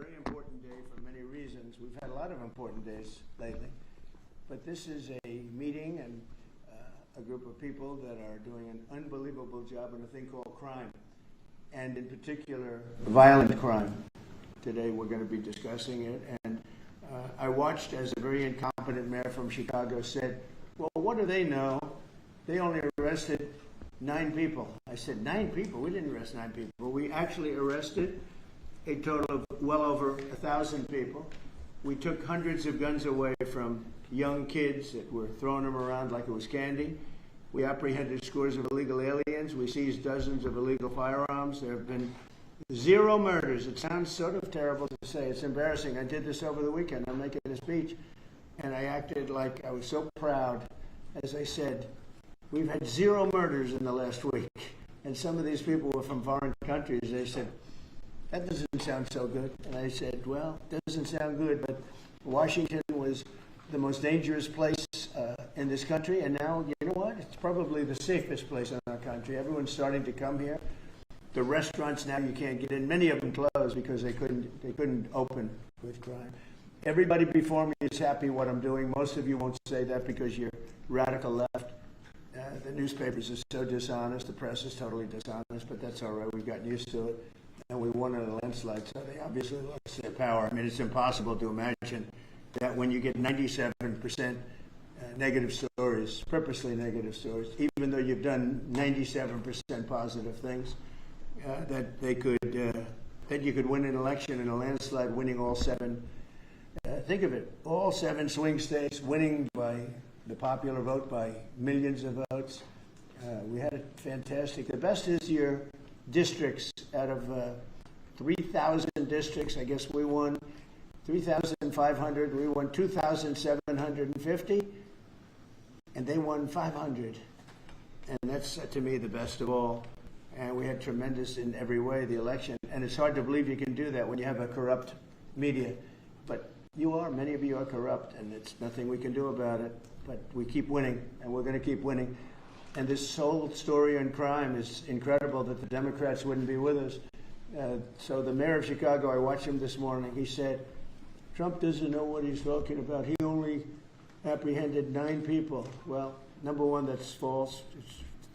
very important day for many reasons. We've had a lot of important days lately, but this is a meeting and a group of people that are doing an unbelievable job in a thing called crime, and in particular, violent crime. Today we're going to be discussing it, and I watched as a very incompetent mayor from Chicago said, well, what do they know? They only arrested 9 people. I said, 9 people? We didn't arrest 9 people. We actually arrested a total of well over 1,000 people. We took hundreds of guns away from young kids that were throwing them around like it was candy. We apprehended scores of illegal aliens. We seized dozens of illegal firearms. There have been 0 murders. It sounds sort of terrible to say. It's embarrassing. I did this over the weekend. I'm making a speech, and I acted like I was so proud. As I said, we've had 0 murders in the last week. And some of these people were from foreign countries. They said, that doesn't sound so good. And I said, well, it doesn't sound good, but Washington was the most dangerous place in this country. And now, you know what? It's probably the safest place in our country. Everyone's starting to come here. The restaurants now you can't get in. Many of them closed because they couldn't open with crime. Everybody before me is happy what I'm doing. Most of you won't say that because you're radical left. The newspapers are so dishonest. The press is totally dishonest, but that's all right. We've gotten used to it. And we won in a landslide, so they obviously lost their power. I mean, it's impossible to imagine that when you get 97% negative stories, purposely negative stories, even though you've done 97% positive things, that you could win an election in a landslide, winning all 7. Think of it, all 7 swing states, winning by the popular vote by millions of votes. We had it fantastic. The best is your districts. Out of 3,000 districts, I guess we won 3,500. We won 2,750, and they won 500. And that's, to me, the best of all. And we had tremendous in every way, the election. And it's hard to believe you can do that when you have a corrupt media. But many of you are corrupt, and it's nothing we can do about it. But we keep winning, and we're going to keep winning. And this whole story on crime is incredible that the Democrats wouldn't be with us. So the mayor of Chicago, I watched him this morning, he said, Trump doesn't know what he's talking about. He only apprehended 9 people. Well, number one, that's false.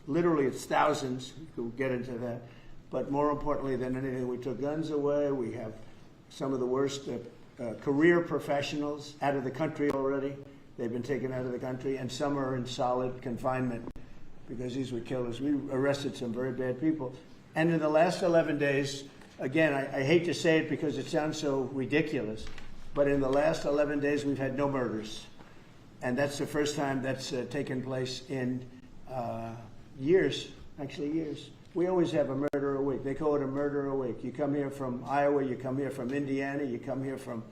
It's thousands. We'll get into that. But more importantly than anything, we took guns away. We have some of the worst career professionals out of the country already. They've been taken out of the country, and some are in solid confinement because these were killers. We arrested some very bad people. And in the last 11 days, again, I hate to say it because it sounds so ridiculous, but in the last 11 days, we've had no murders. And that's the first time that's taken place in years, actually years. We always have a murder a week. They call it a murder a week. You come here from Iowa, you come here from Indiana, you come here from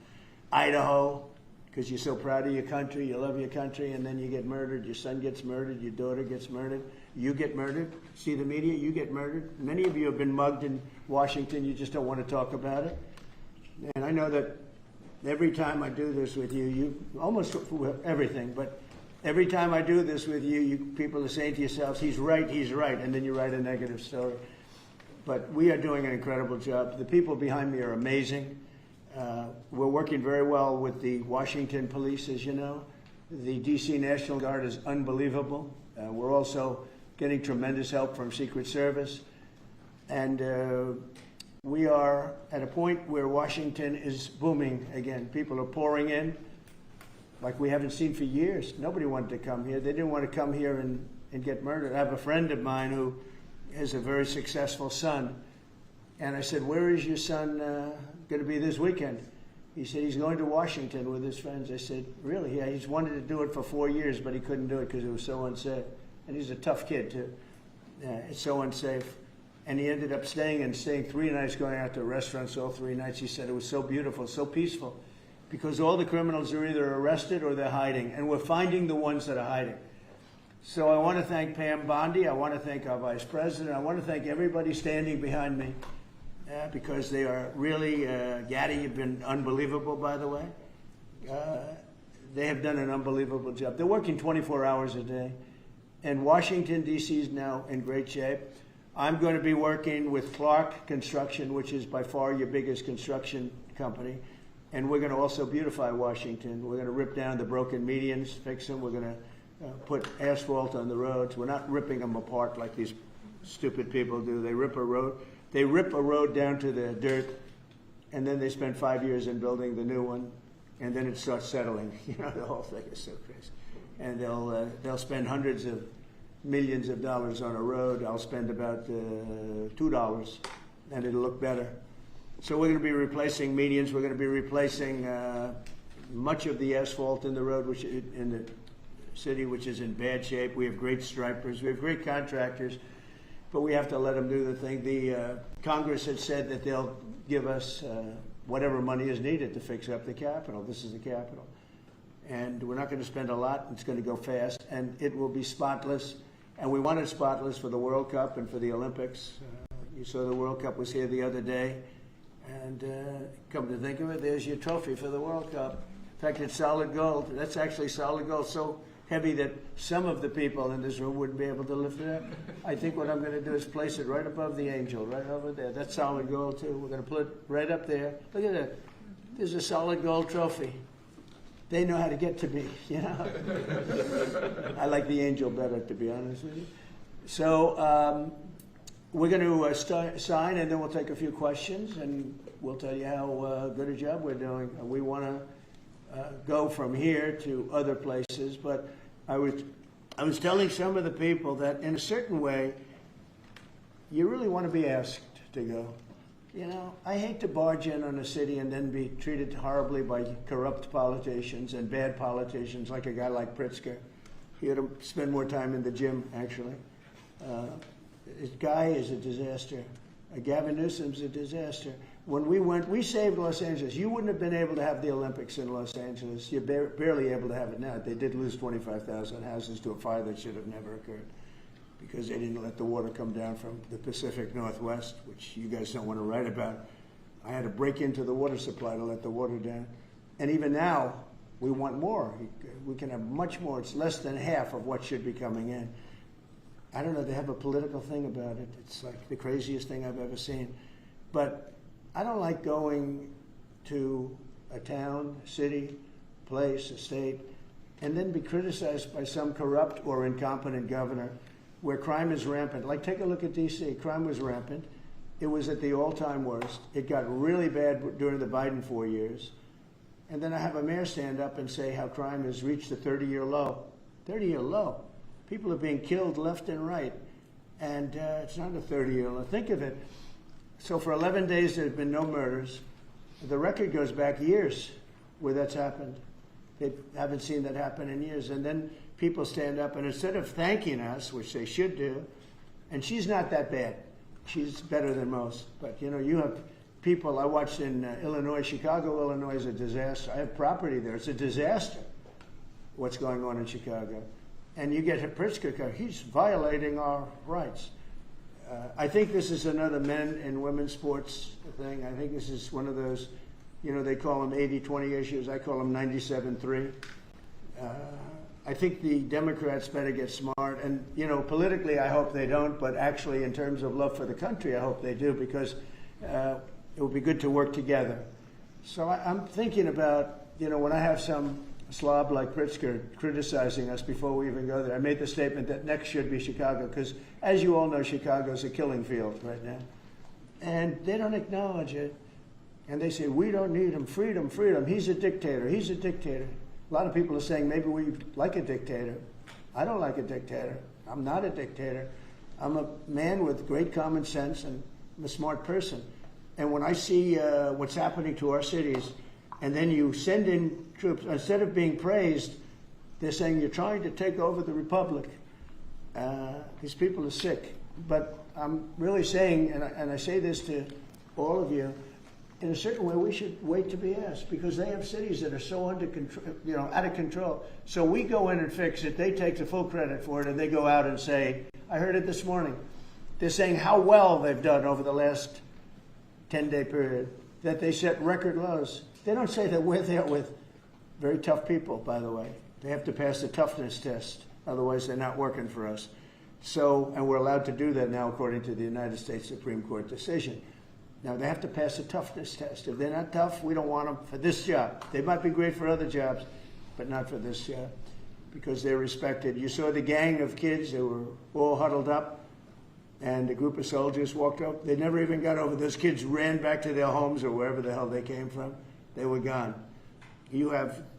Idaho, because you're so proud of your country, you love your country, and then you get murdered. Your son gets murdered, your daughter gets murdered, you get murdered. See the media, you get murdered. Many of you have been mugged in Washington, you just don't want to talk about it. And I know that every time I do this with you almost everything, but every time I do this with you people are saying to yourselves, he's right, and then you write a negative story. But we are doing an incredible job. The people behind me are amazing. We're working very well with the Washington police, as you know. The D.C. National Guard is unbelievable. We're also getting tremendous help from Secret Service. And we are at a point where Washington is booming again. People are pouring in like we haven't seen for years. Nobody wanted to come here. They didn't want to come here and get murdered. I have a friend of mine who has a very successful son. And I said, where is your son going to be this weekend? He said, he's going to Washington with his friends. I said, really? Yeah, he's wanted to do it for 4 years, but he couldn't do it because it was so unsafe. And he's a tough kid, too. It's so unsafe. And he ended up staying 3 nights, going out to restaurants all 3 nights. He said it was so beautiful, so peaceful, because all the criminals are either arrested or they're hiding, and we're finding the ones that are hiding. So I want to thank Pam Bondi. I want to thank our vice president. I want to thank everybody standing behind me. Because they are really, Gaddy, you've been unbelievable, by the way. They have done an unbelievable job. They're working 24 hours a day. And Washington, D.C. is now in great shape. I'm going to be working with Clark Construction, which is by far your biggest construction company. And we're going to also beautify Washington. We're going to rip down the broken medians, fix them. We're going to put asphalt on the roads. We're not ripping them apart like these stupid people do. They rip a road down to the dirt, and then they spend 5 years in building the new one, and then it starts settling. You know, the whole thing is so crazy. And they'll spend hundreds of millions of dollars on a road. I'll spend about $2, and it'll look better. So we're going to be replacing medians. We're going to be replacing much of the asphalt in the road, which in the city, which is in bad shape. We have great stripers. We have great contractors, but we have to let them do the thing. The Congress had said that they'll give us whatever money is needed to fix up the Capitol. This is the Capitol. And we're not going to spend a lot. It's going to go fast, and it will be spotless. And we want it spotless for the World Cup and for the Olympics. You saw the World Cup was here the other day. And come to think of it, there's your trophy for the World Cup. In fact, it's solid gold. That's actually solid gold, so heavy that some of the people in this room wouldn't be able to lift it up. I think what I'm going to do is place it right above the angel, right over there. That's solid gold, too. We're going to put it right up there. Look at that. There's a solid gold trophy. They know how to get to me, you know. I like the angel better, to be honest with you. So we're going to sign, and then we'll take a few questions, and we'll tell you how good a job we're doing. We want to go from here to other places, but I was telling some of the people that in a certain way, you really want to be asked to go. You know, I hate to barge in on a city and then be treated horribly by corrupt politicians and bad politicians, like a guy like Pritzker. He ought to spend more time in the gym, actually. This guy is a disaster. Gavin Newsom's a disaster. When we went, we saved Los Angeles. You wouldn't have been able to have the Olympics in Los Angeles. You're barely able to have it now. They did lose 25,000 houses to a fire that should have never occurred, because they didn't let the water come down from the Pacific Northwest, which you guys don't want to write about. I had to break into the water supply to let the water down. And even now, we want more. We can have much more. It's less than half of what should be coming in. I don't know, they have a political thing about it. It's like the craziest thing I've ever seen. But I don't like going to a town, city, place, a state, and then be criticized by some corrupt or incompetent governor where crime is rampant. Like, take a look at D.C. Crime was rampant. It was at the all-time worst. It got really bad during the Biden 4 years. And then I have a mayor stand up and say how crime has reached a 30-year low. 30-year low. People are being killed left and right. And it's not a 30-year low. Think of it. So for 11 days, there have been no murders. The record goes back years where that's happened. They haven't seen that happen in years. And then people stand up, and instead of thanking us, which they should do, and she's not that bad. She's better than most. But, you know, you have people, I watched in Illinois, Chicago, Illinois is a disaster. I have property there. It's a disaster what's going on in Chicago. And you get Pritzker, he's violating our rights. I think this is another men and women's sports thing. I think this is one of those, you know, they call them 80-20 issues. I call them 97-3. I think the Democrats better get smart. And, you know, politically, I hope they don't. But actually, in terms of love for the country, I hope they do, because it would be good to work together. So I'm thinking about, you know, when I have some slob like Pritzker criticizing us before we even go there, I made the statement that next should be Chicago, because as you all know, Chicago's a killing field right now. And they don't acknowledge it. And they say, we don't need him, freedom, freedom. He's a dictator, he's a dictator. A lot of people are saying maybe we like a dictator. I don't like a dictator. I'm not a dictator. I'm a man with great common sense, and I'm a smart person. And when I see what's happening to our cities, and then you send in troops, instead of being praised, they're saying you're trying to take over the republic. These people are sick. But I'm really saying, and I say this to all of you, in a certain way we should wait to be asked, because they have cities that are so under control, you know, out of control. So we go in and fix it. They take the full credit for it, and they go out and say, I heard it this morning, they're saying how well they've done over the last 10-day period, that they set record lows. They don't say that we're there with very tough people, by the way. They have to pass the toughness test. Otherwise, they're not working for us. So, and we're allowed to do that now according to the United States Supreme Court decision. Now, they have to pass a toughness test. If they're not tough, we don't want them for this job. They might be great for other jobs, but not for this job, because they're respected. You saw the gang of kids, they were all huddled up, and a group of soldiers walked up. They never even got over. Those kids ran back to their homes or wherever the hell they came from. They were gone.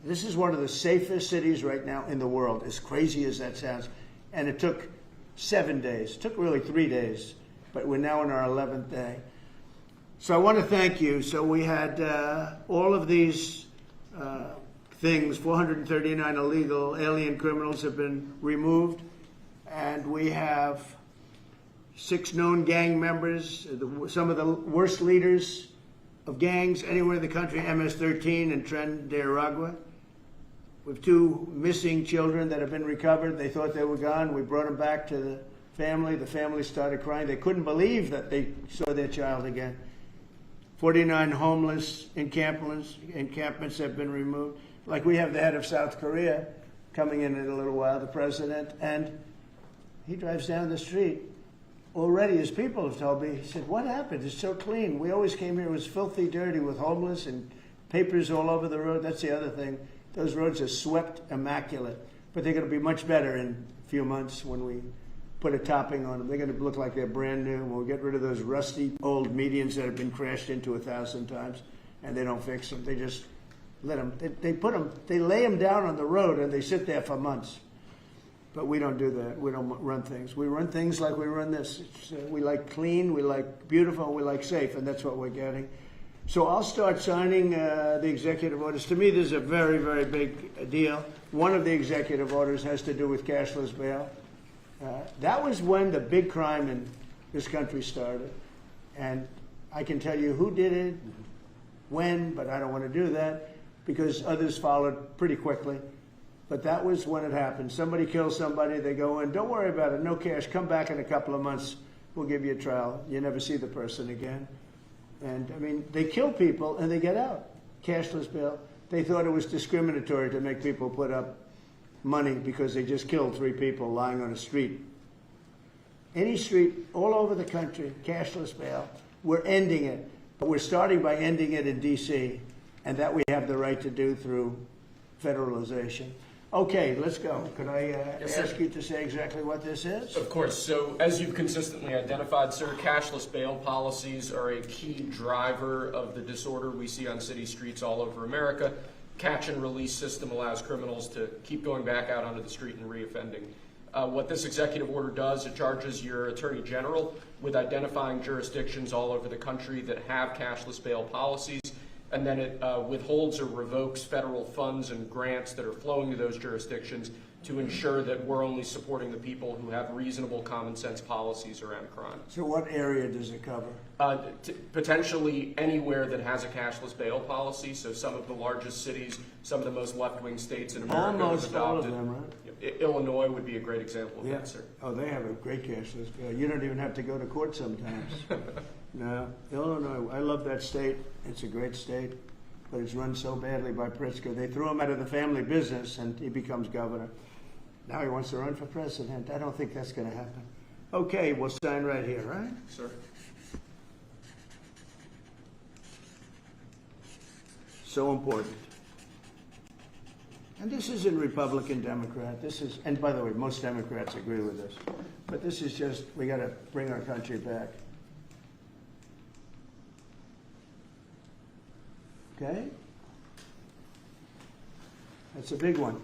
This is one of the safest cities right now in the world, as crazy as that sounds. And it took 7 days. It took really 3 days, but we're now on our 11th day. So I want to thank you. So we had all of these things, 439 illegal alien criminals have been removed, and we have 6 known gang members, some of the worst leaders of gangs anywhere in the country, MS-13 and Tren de Aragua. We have 2 missing children that have been recovered. They thought they were gone. We brought them back to the family. The family started crying. They couldn't believe that they saw their child again. 49 homeless encampments have been removed. Like we have the head of South Korea coming in a little while, the president, and he drives down the street. Already, his people have told me, he said, what happened? It's so clean. We always came here, it was filthy dirty with homeless and papers all over the road. That's the other thing. Those roads are swept immaculate. But they're going to be much better in a few months when we put a topping on them. They're going to look like they're brand new. We'll get rid of those rusty old medians that have been crashed into 1,000 times, and they don't fix them. They just let them, they lay them down on the road and they sit there for months. But we don't do that. We don't run things. We run things like we run this. We like clean, we like beautiful, we like safe, and that's what we're getting. So I'll start signing the executive orders. To me, this is a very, very big deal. One of the executive orders has to do with cashless bail. That was when the big crime in this country started. And I can tell you who did it, when, but I don't want to do that because others followed pretty quickly. But that was when it happened. Somebody kills somebody, they go in, don't worry about it, no cash, come back in a couple of months, we'll give you a trial. You never see the person again. And I mean, they kill people and they get out. Cashless bail. They thought it was discriminatory to make people put up money because they just killed 3 people lying on a street. Any street all over the country, cashless bail. We're ending it, but we're starting by ending it in D.C., and that we have the right to do through federalization. Okay, let's go. Could I ask you to say exactly what this is? Of course. So as you've consistently identified, sir, cashless bail policies are a key driver of the disorder we see on city streets all over America. Catch and release system allows criminals to keep going back out onto the street and reoffending. What this executive order does, it charges your Attorney General with identifying jurisdictions all over the country that have cashless bail policies, and then it withholds or revokes federal funds and grants that are flowing to those jurisdictions to ensure that we're only supporting the people who have reasonable common sense policies around crime. So what area does it cover? Potentially anywhere that has a cashless bail policy. So some of the largest cities, some of the most left-wing states in America Almost have adopted. all of them, right? Illinois would be a great example of that, sir. Oh, they have a great cashless bail. You don't even have to go to court sometimes. No, Illinois, I love that state. It's a great state, but it's run so badly by Pritzker. They threw him out of the family business and he becomes governor. Now he wants to run for president. I don't think that's going to happen. Okay, we'll sign right here, right? Sir. So important. And this isn't Republican, Democrat. This is, and by the way, most Democrats agree with this. But this is just, we got to bring our country back. Okay? That's a big one.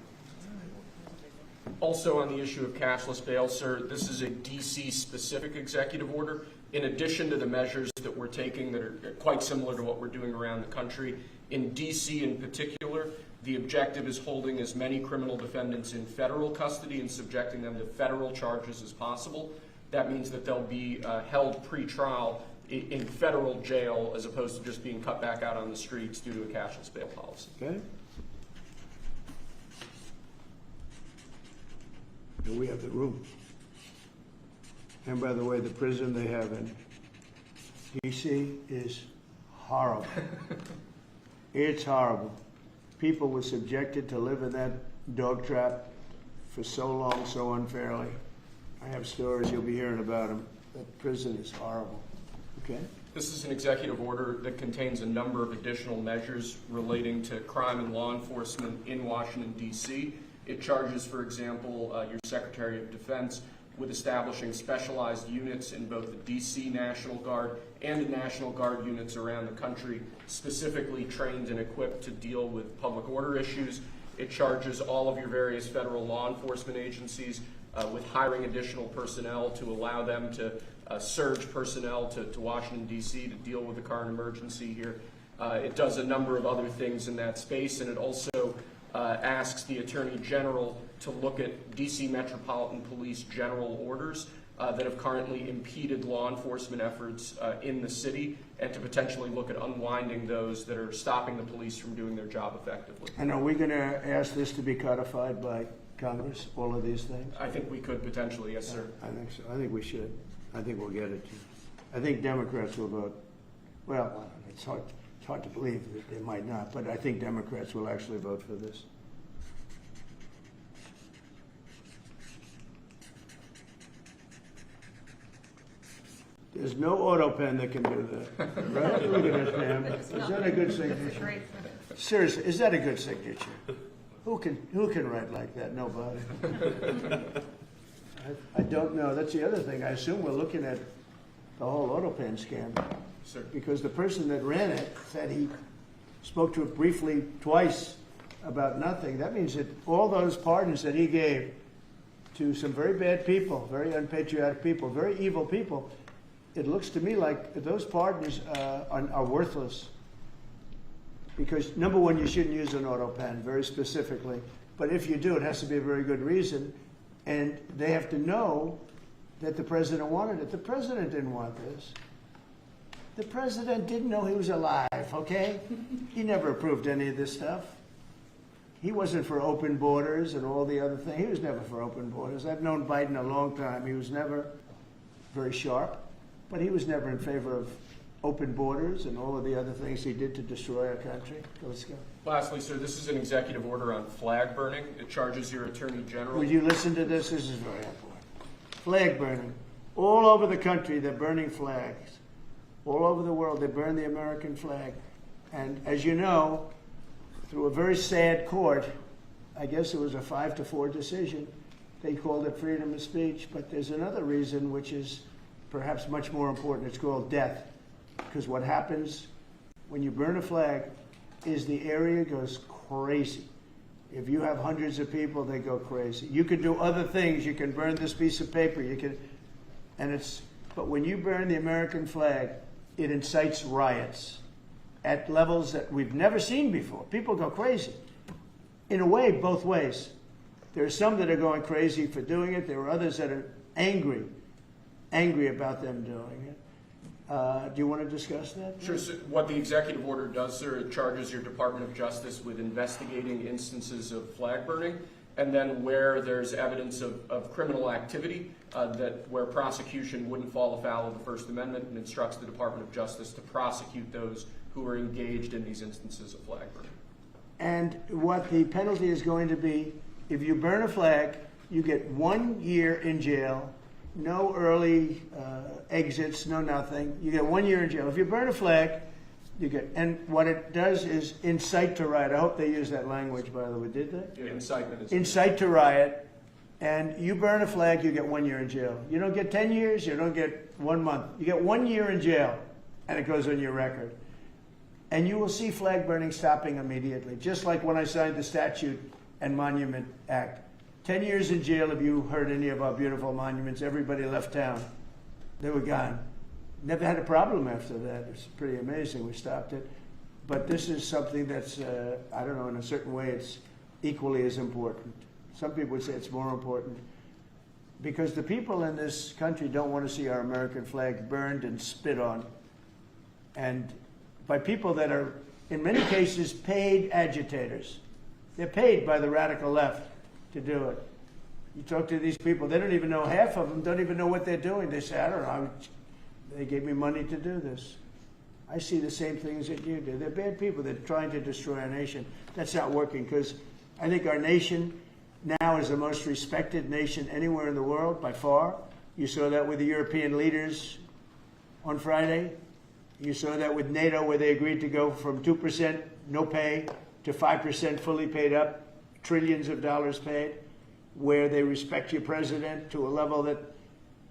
Also on the issue of cashless bail, sir, this is a D.C.-specific executive order. In addition to the measures that we're taking that are quite similar to what we're doing around the country, in D.C. in particular, the objective is holding as many criminal defendants in federal custody and subjecting them to federal charges as possible. That means that they'll be held pre-trial in federal jail as opposed to just being cut back out on the streets due to a cashless bail policy. Okay? And we have the room. And by the way, the prison they have in D.C. is horrible. It's horrible. People were subjected to live in that dog trap for so long, so unfairly. I have stories, you'll be hearing about them. That prison is horrible. Okay? This is an executive order that contains a number of additional measures relating to crime and law enforcement in Washington, D.C. It charges, for example, your Secretary of Defense with establishing specialized units in both the D.C. National Guard and the National Guard units around the country, specifically trained and equipped to deal with public order issues. It charges all of your various federal law enforcement agencies with hiring additional personnel to allow them to surge personnel to Washington, D.C. to deal with the current emergency here. It does a number of other things in that space, and it also asks the Attorney General to look at D.C. Metropolitan Police general orders that have currently impeded law enforcement efforts in the city, and to potentially look at unwinding those that are stopping the police from doing their job effectively. And are we going to ask this to be codified by Congress, all of these things? I think we could potentially, yes, sir. I think so. I think we should. I think we'll get it. I think Democrats will vote. Well, it's hard to believe that they might not, but I think Democrats will actually vote for this. There's no auto pen that can do that. Right? Look at that, Pam. Is that a good signature? Seriously, is that a good signature? Who can write like that? Nobody. I don't know. That's the other thing. I assume we're looking at the whole auto pen scam. Sir. Because the person that ran it said he spoke to it briefly twice about nothing. That means that all those pardons that he gave to some very bad people, very unpatriotic people, very evil people, it looks to me like those pardons are worthless. Because, number one, you shouldn't use an auto pen, very specifically. But if you do, it has to be a very good reason. And they have to know that the president wanted it. The president didn't want this. The president didn't know he was alive, okay? He never approved any of this stuff. He wasn't for open borders and all the other things. He was never for open borders. I've known Biden a long time. He was never very sharp, but he was never in favor of open borders and all of the other things he did to destroy our country. Let's go. Lastly, sir, this is an executive order on flag burning. It charges your Attorney General. Would you listen to this? This is very important. Flag burning. All over the country, they're burning flags. All over the world, they burn the American flag. And as you know, through a very sad court, I guess it was a 5-4 decision, they called it freedom of speech. But there's another reason which is perhaps much more important. It's called death. Because what happens when you burn a flag is the area goes crazy. If you have hundreds of people, they go crazy. You can do other things. You can burn this piece of paper. But when you burn the American flag, it incites riots at levels that we've never seen before. People go crazy. In a way, both ways. There are some that are going crazy for doing it. There are others that are angry about them doing it. Do you want to discuss that? Sure. So what the executive order does, sir, it charges your Department of Justice with investigating instances of flag burning, and then where there's evidence of criminal activity, where prosecution wouldn't fall afoul of the First Amendment, and instructs the Department of Justice to prosecute those who are engaged in these instances of flag burning. And what the penalty is going to be, if you burn a flag, you get 1 year in jail. No early exits, no nothing. You get 1 year in jail. If you burn a flag, you get, and what it does is incite to riot. I hope they use that language, by the way. Did they? Yeah, incitement is incite to riot. And you burn a flag, you get 1 year in jail. You don't get 10 years, you don't get 1 month. You get 1 year in jail, and it goes on your record. And you will see flag burning stopping immediately, just like when I signed the Statute and Monument Act. 10 years in jail if you hurt any of our beautiful monuments. Everybody left town. They were gone. Never had a problem after that. It's pretty amazing. We stopped it. But this is something that's, I don't know, in a certain way it's equally as important. Some people would say it's more important. Because the people in this country don't want to see our American flag burned and spit on. And by people that are, in many cases, paid agitators. They're paid by the radical left to do it. You talk to these people, they don't even know, half of them don't even know what they're doing. They say, I don't know, they gave me money to do this. I see the same things that you do. They're bad people. They're trying to destroy our nation. That's not working, because I think our nation now is the most respected nation anywhere in the world by far. You saw that with the European leaders on Friday. You saw that with NATO, where they agreed to go from 2% no pay to 5% fully paid up, trillions of dollars paid, where they respect your president to a level that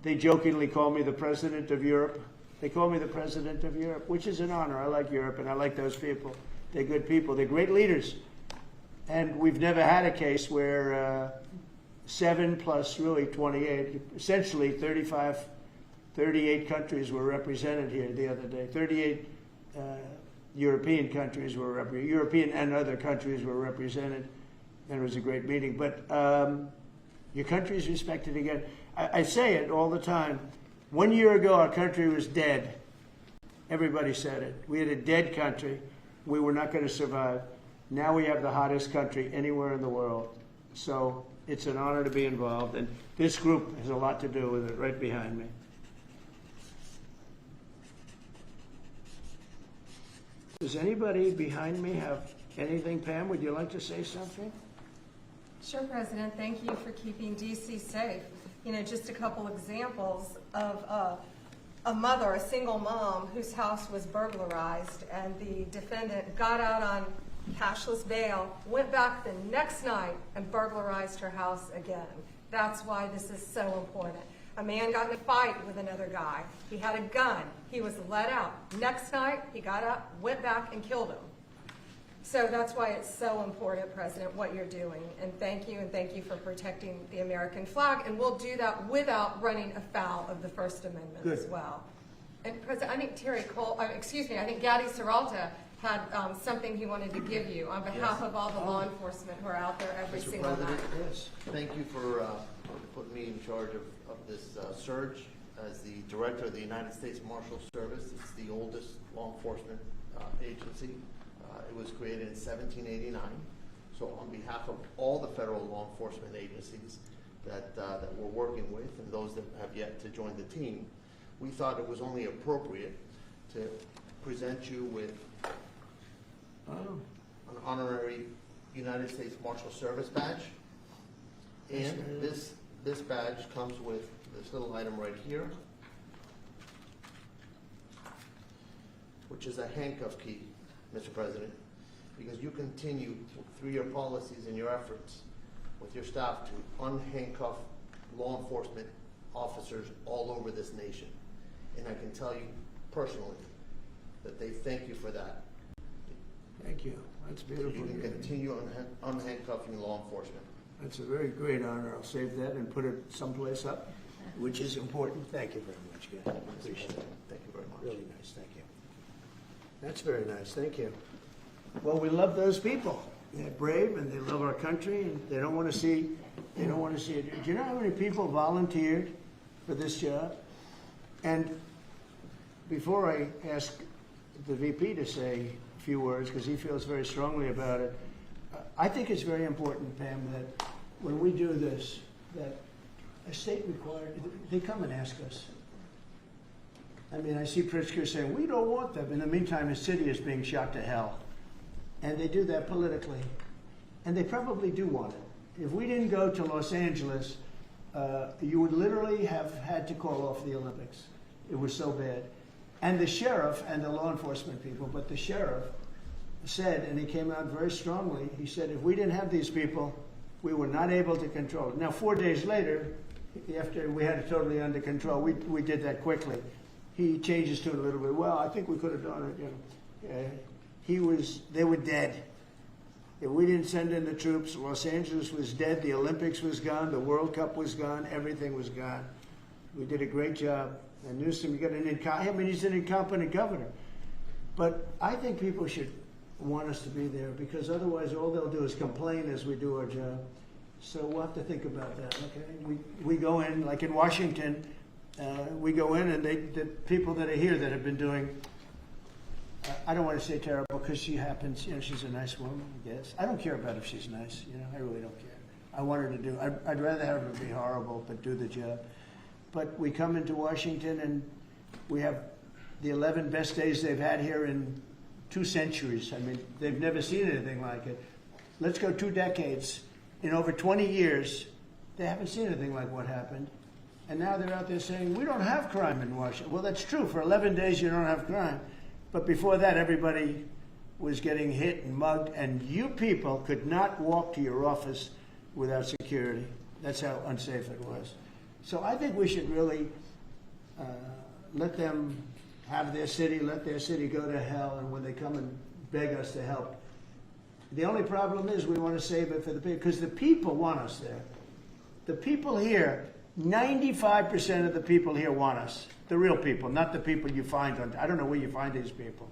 they jokingly call me the president of Europe. They call me the president of Europe, which is an honor. I like Europe, and I like those people. They're good people. They're great leaders. And we've never had a case where 7 plus really 28, essentially 38 countries were represented here the other day. 38 European countries were represented. European and other countries were represented. And it was a great meeting. But your country is respected again. I say it all the time. 1 year ago, our country was dead. Everybody said it. We had a dead country. We were not going to survive. Now we have the hottest country anywhere in the world. So it's an honor to be involved. And this group has a lot to do with it, right behind me. Does anybody behind me have anything? Pam, would you like to say something? Sure, President. Thank you for keeping D.C. safe. You know, just a couple examples of a mother, a single mom, whose house was burglarized, and the defendant got out on cashless bail, went back the next night and burglarized her house again. That's why this is so important. A man got in a fight with another guy. He had a gun. He was let out. Next night, he got up, went back, and killed him. So that's why it's so important, President, what you're doing. And thank you for protecting the American flag. And we'll do that without running afoul of the First Amendment as well. And President, I think I think Gaddy Serralta had something he wanted to give you on behalf of all the law enforcement who are out there every single night. Yes. Thank you for putting me in charge of this surge as the director of the United States Marshal Service. It's the oldest law enforcement agency. It was created in 1789. So on behalf of all the federal law enforcement agencies that we're working with and those that have yet to join the team, we thought it was only appropriate to present you with an honorary United States Marshal Service badge. And this badge comes with this little item right here, which is a handcuff key, Mr. President, because you continue through your policies and your efforts with your staff to unhandcuff law enforcement officers all over this nation. And I can tell you personally that they thank you for that. Thank you. That's beautiful. You can continue unhandcuffing law enforcement. That's a very great honor. I'll save that and put it someplace up, which is important. Thank you very much, Gad. Appreciate it. Thank you very much. Really nice. Thank you. That's very nice. Thank you. Well, we love those people. They're brave and they love our country and they don't want to see it. Do you know how many people volunteered for this job? And before I ask the VP to say a few words, because he feels very strongly about it, I think it's very important, Pam, that when we do this, that a state required, they come and ask us. I mean, I see Pritzker saying, we don't want them. In the meantime, his city is being shot to hell. And they do that politically. And they probably do want it. If we didn't go to Los Angeles, you would literally have had to call off the Olympics. It was so bad. And the sheriff and the law enforcement people, but the sheriff said, and he came out very strongly, he said, if we didn't have these people, we were not able to control it. Now, 4 days later, after we had it totally under control, we did that quickly. He changed his tune a little bit. Well, I think we could have done it. They were dead. If we didn't send in the troops, Los Angeles was dead, the Olympics was gone, the World Cup was gone, everything was gone. We did a great job. And Newsom, he's an incompetent governor. But I think people should want us to be there because otherwise all they'll do is complain as we do our job. So we'll have to think about that, okay? We go in, like in Washington, we go in and the people that are here that have been doing, I don't want to say terrible because she happens, she's a nice woman, I guess. I don't care about if she's nice, I really don't care. I want her to do, I'd rather have her be horrible but do the job. But we come into Washington and we have the 11 best days they've had here in 2 centuries. I mean, they've never seen anything like it. Let's go 2 decades. in over 20 years, they haven't seen anything like what happened. And now they're out there saying, we don't have crime in Washington. Well, that's true. For 11 days, you don't have crime. But before that, everybody was getting hit and mugged, and you people could not walk to your office without security. That's how unsafe it was. So I think we should really let them have their city, let their city go to hell, and when they come and beg us to help. The only problem is we want to save it for the people, because the people want us there. The people here, 95% of the people here want us. The real people, not the people you find on, I don't know where you find these people.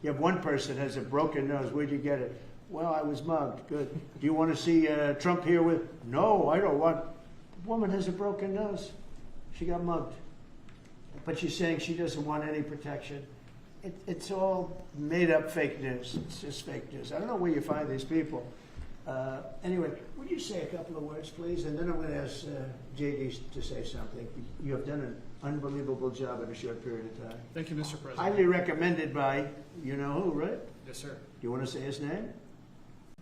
You have one person has a broken nose. Where'd you get it? Well, I was mugged. Good. Do you want to see Trump here with? No, I don't want. The woman has a broken nose. She got mugged. But she's saying she doesn't want any protection. It's all made up fake news. It's just fake news. I don't know where you find these people. Anyway, would you say a couple of words, please? And then I'm going to ask JD to say something. You have done an unbelievable job in a short period of time. Thank you, Mr. President. Highly recommended by you know who, right? Yes, sir. Do you want to say his name?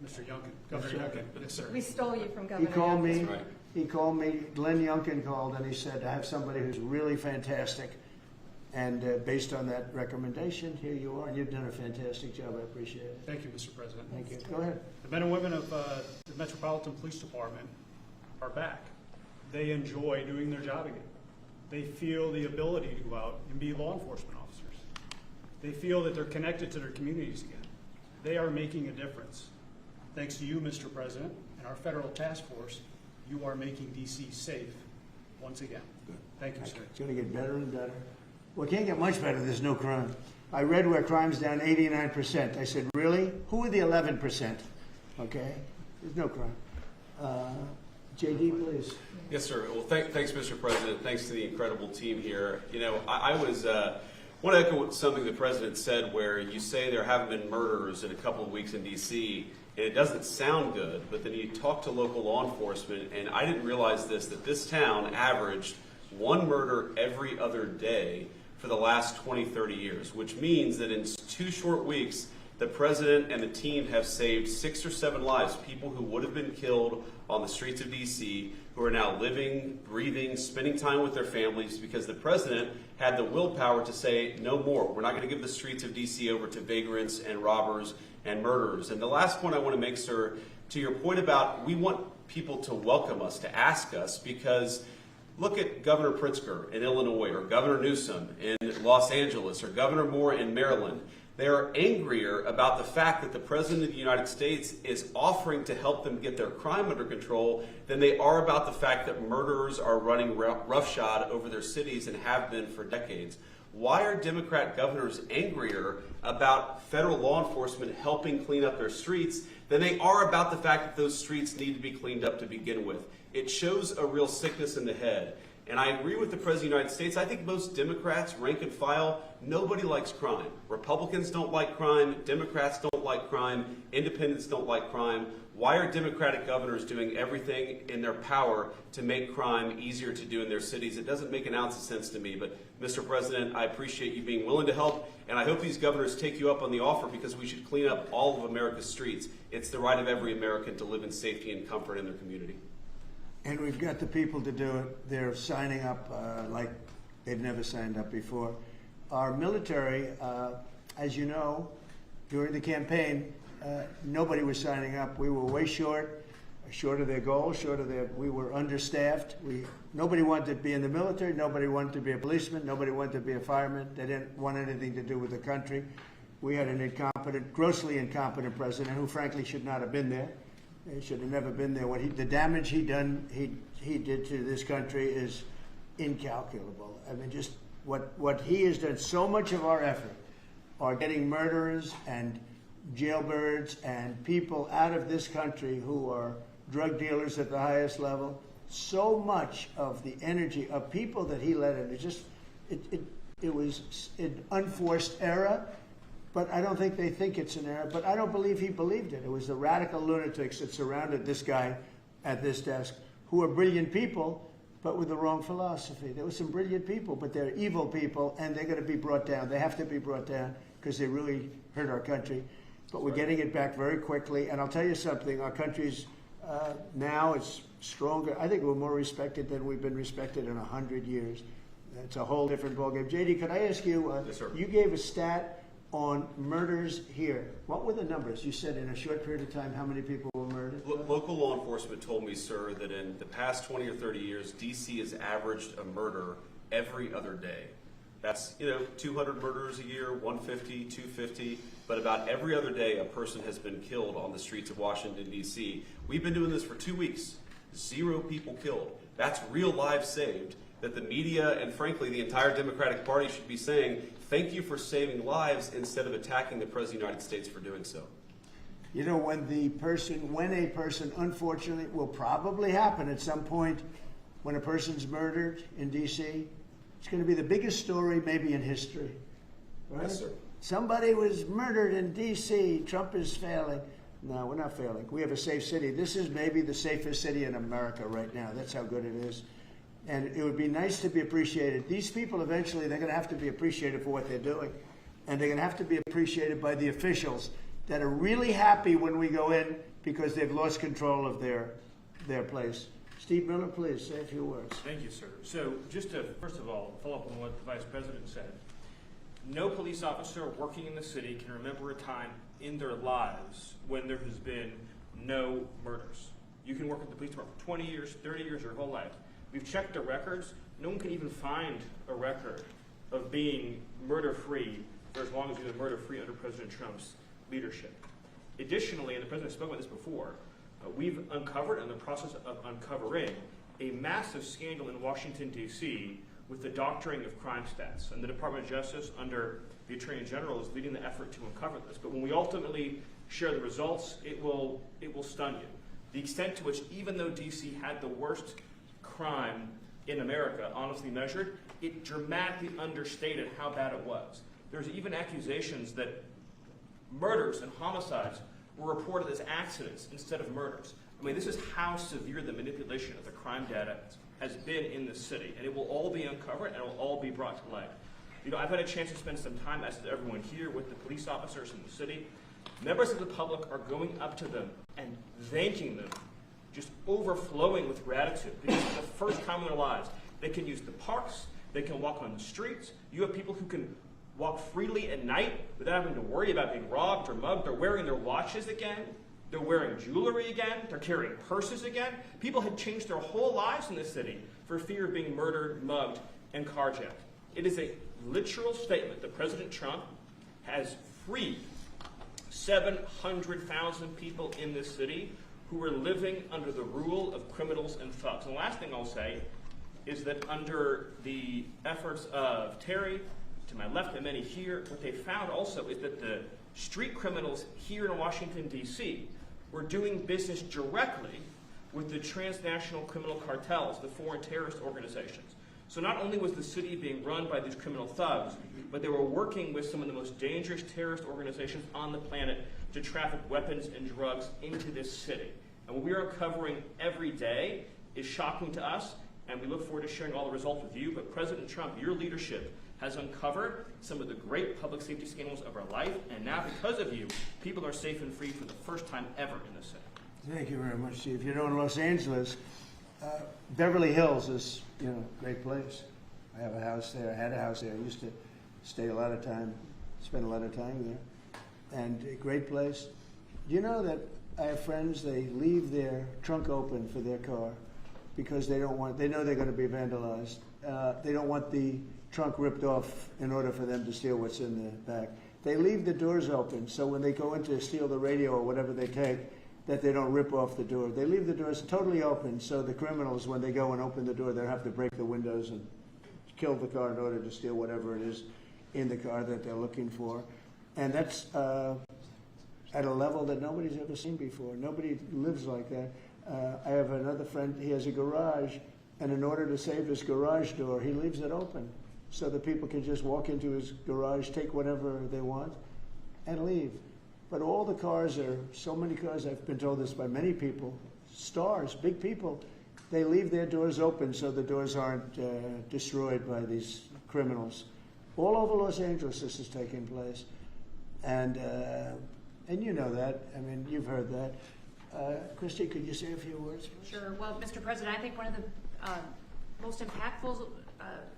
Mr. Youngkin, Governor Sir. Youngkin. Yes, sir. We stole you from He Governor called Youngkin. me. He called me. Glenn Youngkin called, and he said, "I have somebody who's really fantastic." And based on that recommendation, here you are, and you've done a fantastic job. I appreciate it. Thank you, Mr. President. Thank you. Go ahead. The men and women of the Metropolitan Police Department are back. They enjoy doing their job again. They feel the ability to go out and be law enforcement officers. They feel that they're connected to their communities again. They are making a difference. Thanks to you, Mr. President, and our federal task force, you are making DC safe once again. Thank you, sir. It's going to get better and better. Well, it can't get much better. There's no crime. I read where crime's down 89%. I said, really? Who are the 11%? Okay? There's no crime. JD, please. Yes, sir. Well, thanks, Mr. President. Thanks to the incredible team here. You know, I want to echo something the President said where you say there haven't been murders in a couple of weeks in D.C., and it doesn't sound good, but then you talk to local law enforcement, and I didn't realize that this town averaged one murder every other day for the last 20, 30 years, which means that in 2 short weeks, the President and the team have saved 6 or 7 lives, people who would have been killed on the streets of D.C., who are now living, breathing, spending time with their families because the President had the willpower to say, no more. We're not going to give the streets of D.C. over to vagrants and robbers and murderers. And the last point I want to make, sir, to your point about we want people to welcome us, to ask us, because look at Governor Pritzker in Illinois, or Governor Newsom in Los Angeles, or Governor Moore in Maryland. They are angrier about the fact that the President of the United States is offering to help them get their crime under control than they are about the fact that murderers are running roughshod over their cities and have been for decades. Why are Democrat governors angrier about federal law enforcement helping clean up their streets than they are about the fact that those streets need to be cleaned up to begin with? It shows a real sickness in the head. And I agree with the President of the United States. I think most Democrats, rank and file, nobody likes crime. Republicans don't like crime. Democrats don't like crime. Independents don't like crime. Why are Democratic governors doing everything in their power to make crime easier to do in their cities? It doesn't make an ounce of sense to me. But, Mr. President, I appreciate you being willing to help. And I hope these governors take you up on the offer because we should clean up all of America's streets. It's the right of every American to live in safety and comfort in their community. And we've got the people to do it. They're signing up like they've never signed up before. Our military, as you know, during the campaign, nobody was signing up. We were way short of their goal, we were understaffed. Nobody wanted to be in the military. Nobody wanted to be a policeman. Nobody wanted to be a fireman. They didn't want anything to do with the country. We had an incompetent, grossly incompetent president who frankly should not have been there. He should have never been there. The damage he did to this country is incalculable. I mean, just what he has done. So much of our effort are getting murderers and jailbirds and people out of this country who are drug dealers at the highest level. So much of the energy of people that he led in, it was an unforced error. But I don't think they think it's an error. But I don't believe he believed it. It was the radical lunatics that surrounded this guy at this desk, who are brilliant people, but with the wrong philosophy. There were some brilliant people, but they're evil people, and they're going to be brought down. They have to be brought down because they really hurt our country. But we're getting it back very quickly. And I'll tell you something, our country's Now it's stronger. I think we're more respected than we've been respected in 100 years. It's a whole different ballgame. JD, could I ask you, Yes, sir. you gave a stat on murders here. What were the numbers? You said in a short period of time how many people were murdered? Local law enforcement told me, sir, that in the past 20 or 30 years, D.C. has averaged a murder every other day. That's, 200 murders a year, 150, 250, but about every other day a person has been killed on the streets of Washington, D.C. We've been doing this for 2 weeks. 0 people killed. That's real lives saved that the media and, frankly, the entire Democratic Party should be saying, thank you for saving lives instead of attacking the President of the United States for doing so. You know, when a person, unfortunately, will probably happen at some point, when a person's murdered in D.C., it's going to be the biggest story maybe in history. Right? Yes, sir. Somebody was murdered in D.C. Trump is failing. No, we're not failing. We have a safe city. This is maybe the safest city in America right now. That's how good it is. And it would be nice to be appreciated. These people eventually, they're going to have to be appreciated for what they're doing. And they're going to have to be appreciated by the officials that are really happy when we go in because they've lost control of their place. Steve Miller, please say a few words. Thank you, sir. So just to, first of all, follow up on what the Vice President said. No police officer working in the city can remember a time in their lives when there has been no murders. You can work at the police department for 20 years, 30 years, your whole life. We've checked the records. No one can even find a record of being murder-free for as long as you've been murder-free under President Trump's leadership. Additionally, and the President spoke about this before, we've uncovered, in the process of uncovering, a massive scandal in Washington, D.C. with the doctoring of crime stats. And the Department of Justice, under the Attorney General, is leading the effort to uncover this. But when we ultimately share the results, it will stun you. The extent to which, even though D.C. had the worst crime in America, honestly measured, it dramatically understated how bad it was. There's even accusations that murders and homicides were reported as accidents instead of murders. I mean, this is how severe the manipulation of the crime data has been in this city, and it will all be uncovered and it will all be brought to light. You know, I've had a chance to spend some time, as did everyone here, with the police officers in the city. Members of the public are going up to them and thanking them, just overflowing with gratitude, because for the first time in their lives, they can use the parks, they can walk on the streets. You have people who can walk freely at night without having to worry about being robbed or mugged. They're wearing their watches again. They're wearing jewelry again. They're carrying purses again. People had changed their whole lives in this city for fear of being murdered, mugged, and carjacked. It is a literal statement that President Trump has freed 700,000 people in this city who were living under the rule of criminals and thugs. And the last thing I'll say is that under the efforts of Terry, to my left and many here, what they found also is that the street criminals here in Washington, D.C. were doing business directly with the transnational criminal cartels, the foreign terrorist organizations. So not only was the city being run by these criminal thugs, but they were working with some of the most dangerous terrorist organizations on the planet to traffic weapons and drugs into this city. And what we are uncovering every day is shocking to us, and we look forward to sharing all the results with you. But President Trump, your leadership has uncovered some of the great public safety scandals of our life, and now because of you, people are safe and free for the first time ever in this city. Thank you very much, Steve. You know, in Los Angeles, Beverly Hills is, a great place. I have a house there. I had a house there. I used to spend a lot of time there. And a great place. Do you know that I have friends, they leave their trunk open for their car because they know they're going to be vandalized. They don't want the trunk ripped off in order for them to steal what's in the back. They leave the doors open so when they go in to steal the radio or whatever they take, that they don't rip off the door. They leave the doors totally open so the criminals, when they go and open the door, they'll have to break the windows and kill the car in order to steal whatever it is in the car that they're looking for. And that's at a level that nobody's ever seen before. Nobody lives like that. I have another friend, he has a garage, and in order to save his garage door, he leaves it open so that people can just walk into his garage, take whatever they want, and leave. But all the cars so many cars, I've been told this by many people, stars, big people, they leave their doors open so the doors aren't destroyed by these criminals. All over Los Angeles this is taking place. And you know that, I mean, you've heard that. Christie, could you say a few words? Please? Sure. Well, Mr. President, I think one of the most impactful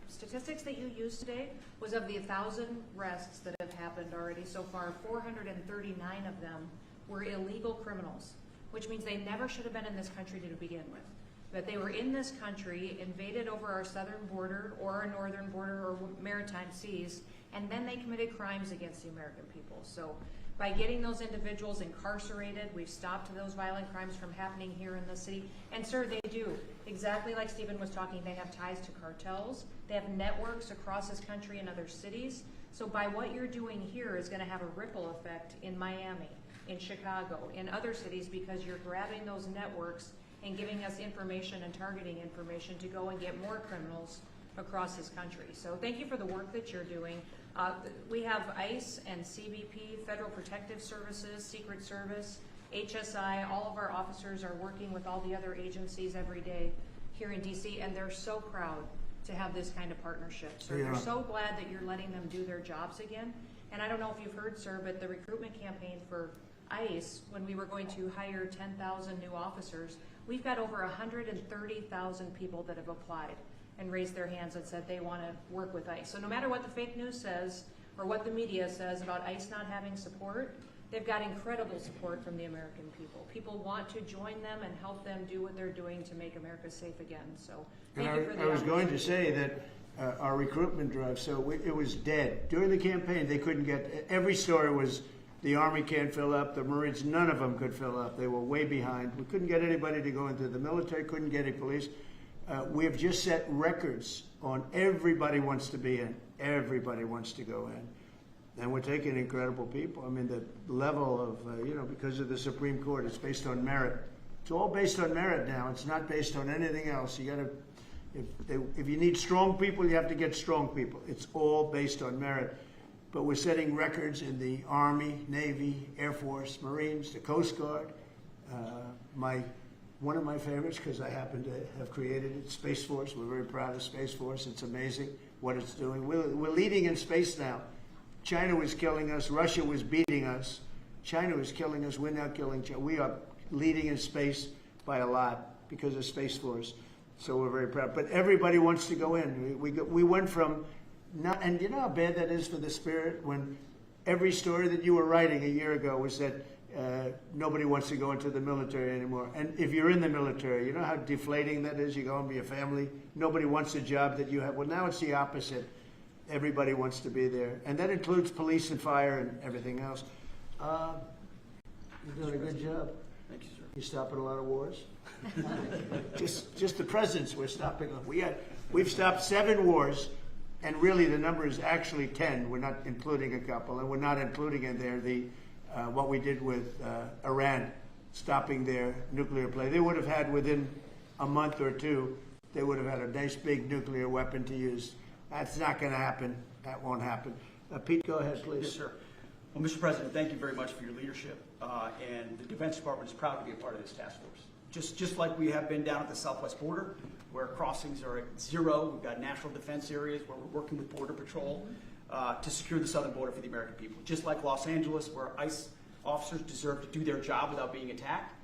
statistics that you used today was of the 1,000 arrests that have happened already so far, 439 of them were illegal criminals, which means they never should have been in this country to begin with. But they were in this country, invaded over our southern border or our northern border or maritime seas, and then they committed crimes against the American people. So by getting those individuals incarcerated, we've stopped those violent crimes from happening here in the city. And sir, they do, exactly like Stephen was talking, they have ties to cartels, they have networks across this country and other cities. So by what you're doing here is gonna have a ripple effect in Miami, in Chicago, in other cities, because you're grabbing those networks and giving us information and targeting information to go and get more criminals across this country. So thank you for the work that you're doing. We have ICE and CBP, Federal Protective Services, Secret Service, HSI, all of our officers are working with all the other agencies every day here in DC, and they're so proud to have this kind of partnership. So Yeah. we're so glad that you're letting them do their jobs again. And I don't know if you've heard, sir, but the recruitment campaign for ICE, when we were going to hire 10,000 new officers, we've got over 130,000 people that have applied and raised their hands and said they want to work with ICE. So no matter what the fake news says or what the media says about ICE not having support, they've got incredible support from the American people. People want to join them and help them do what they're doing to make America safe again. So thank you for the I was going to opportunity. say that our recruitment drive, it was dead. During the campaign, they couldn't get, every story was the Army can't fill up, the Marines, none of them could fill up. They were way behind. We couldn't get anybody to go into the military, couldn't get any police. We have just set records on everybody wants to be in, everybody wants to go in. And we're taking incredible people. I mean, the level of, because of the Supreme Court, it's based on merit. It's all based on merit now. It's not based on anything else. You gotta, if you need strong people, you have to get strong people. It's all based on merit. But we're setting records in the Army, Navy, Air Force, Marines, the Coast Guard. One of my favorites, because I happen to have created it, Space Force. We're very proud of Space Force. It's amazing what it's doing. We're leading in space now. China was killing us. Russia was beating us. China was killing us. We're not killing China. We are leading in space by a lot because of Space Force. So we're very proud. But everybody wants to go in. We went from not, and you know how bad that is for the spirit when every story that you were writing a year ago was that nobody wants to go into the military anymore. And if you're in the military, you know how deflating that is? You go and be a family. Nobody wants a job that you have. Well, now it's the opposite. Everybody wants to be there. And that includes police and fire and everything else. You're doing a good job. Thank you, sir. You're stopping a lot of wars. just the presidents we're stopping. We've stopped 7 wars, and really the number is actually 10. We're not including a couple, and we're not including in there what we did with Iran, stopping their nuclear play. They would have had within a month or two, they would have had a nice big nuclear weapon to use. That's not going to happen. That won't happen. Pete, go ahead, please. Yes, sir. Well, Mr. President, thank you very much for your leadership. And the Defense Department is proud to be a part of this task force. Just like we have been down at the southwest border, where crossings are at 0. We've got national defense areas where we're working with Border Patrol to secure the southern border for the American people. Just like Los Angeles, where ICE officers deserve to do their job without being attacked,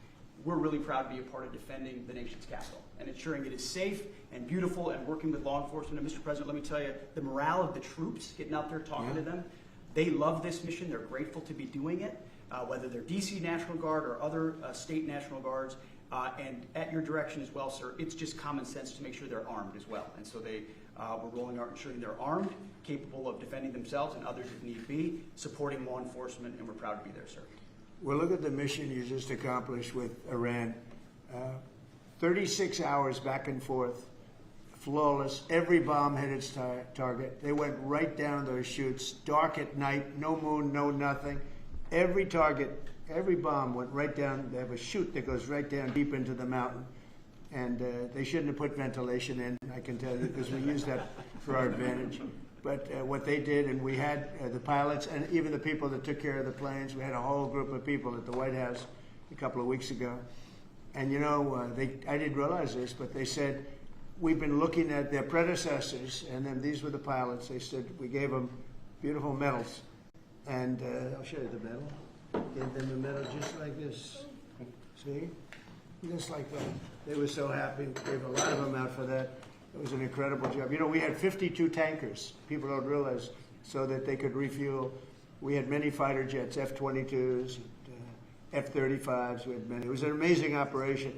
we're really proud to be a part of defending the nation's capital and ensuring it is safe and beautiful and working with law enforcement. And Mr. President, let me tell you, the morale of the troops, getting out there talking to them, they love this mission. They're grateful to be doing it, whether they're DC National Guard or other state National Guards. And at your direction as well, sir, it's just common sense to make sure they're armed as well. And so we're rolling out ensuring they're armed, capable of defending themselves and others if need be, supporting law enforcement, and we're proud to be there, sir. Well, look at the mission you just accomplished with Iran. 36 hours back and forth, flawless. Every bomb hit its target. They went right down those chutes, dark at night, no moon, no nothing. Every target, every bomb went right down. They have a chute that goes right down deep into the mountain. And they shouldn't have put ventilation in, I can tell you, because we use that for our advantage. But what they did, and we had the pilots and even the people that took care of the planes, we had a whole group of people at the White House a couple of weeks ago. And you know, I didn't realize this, but they said, we've been looking at their predecessors, and then these were the pilots. They said, we gave them beautiful medals. And I'll show you the medal. Gave them the medal just like this. See? Just like that. They were so happy. Gave a lot of them out for that. It was an incredible job. You know, we had 52 tankers. People don't realize, so that they could refuel. We had many fighter jets, F-22s, F-35s. We had many. It was an amazing operation.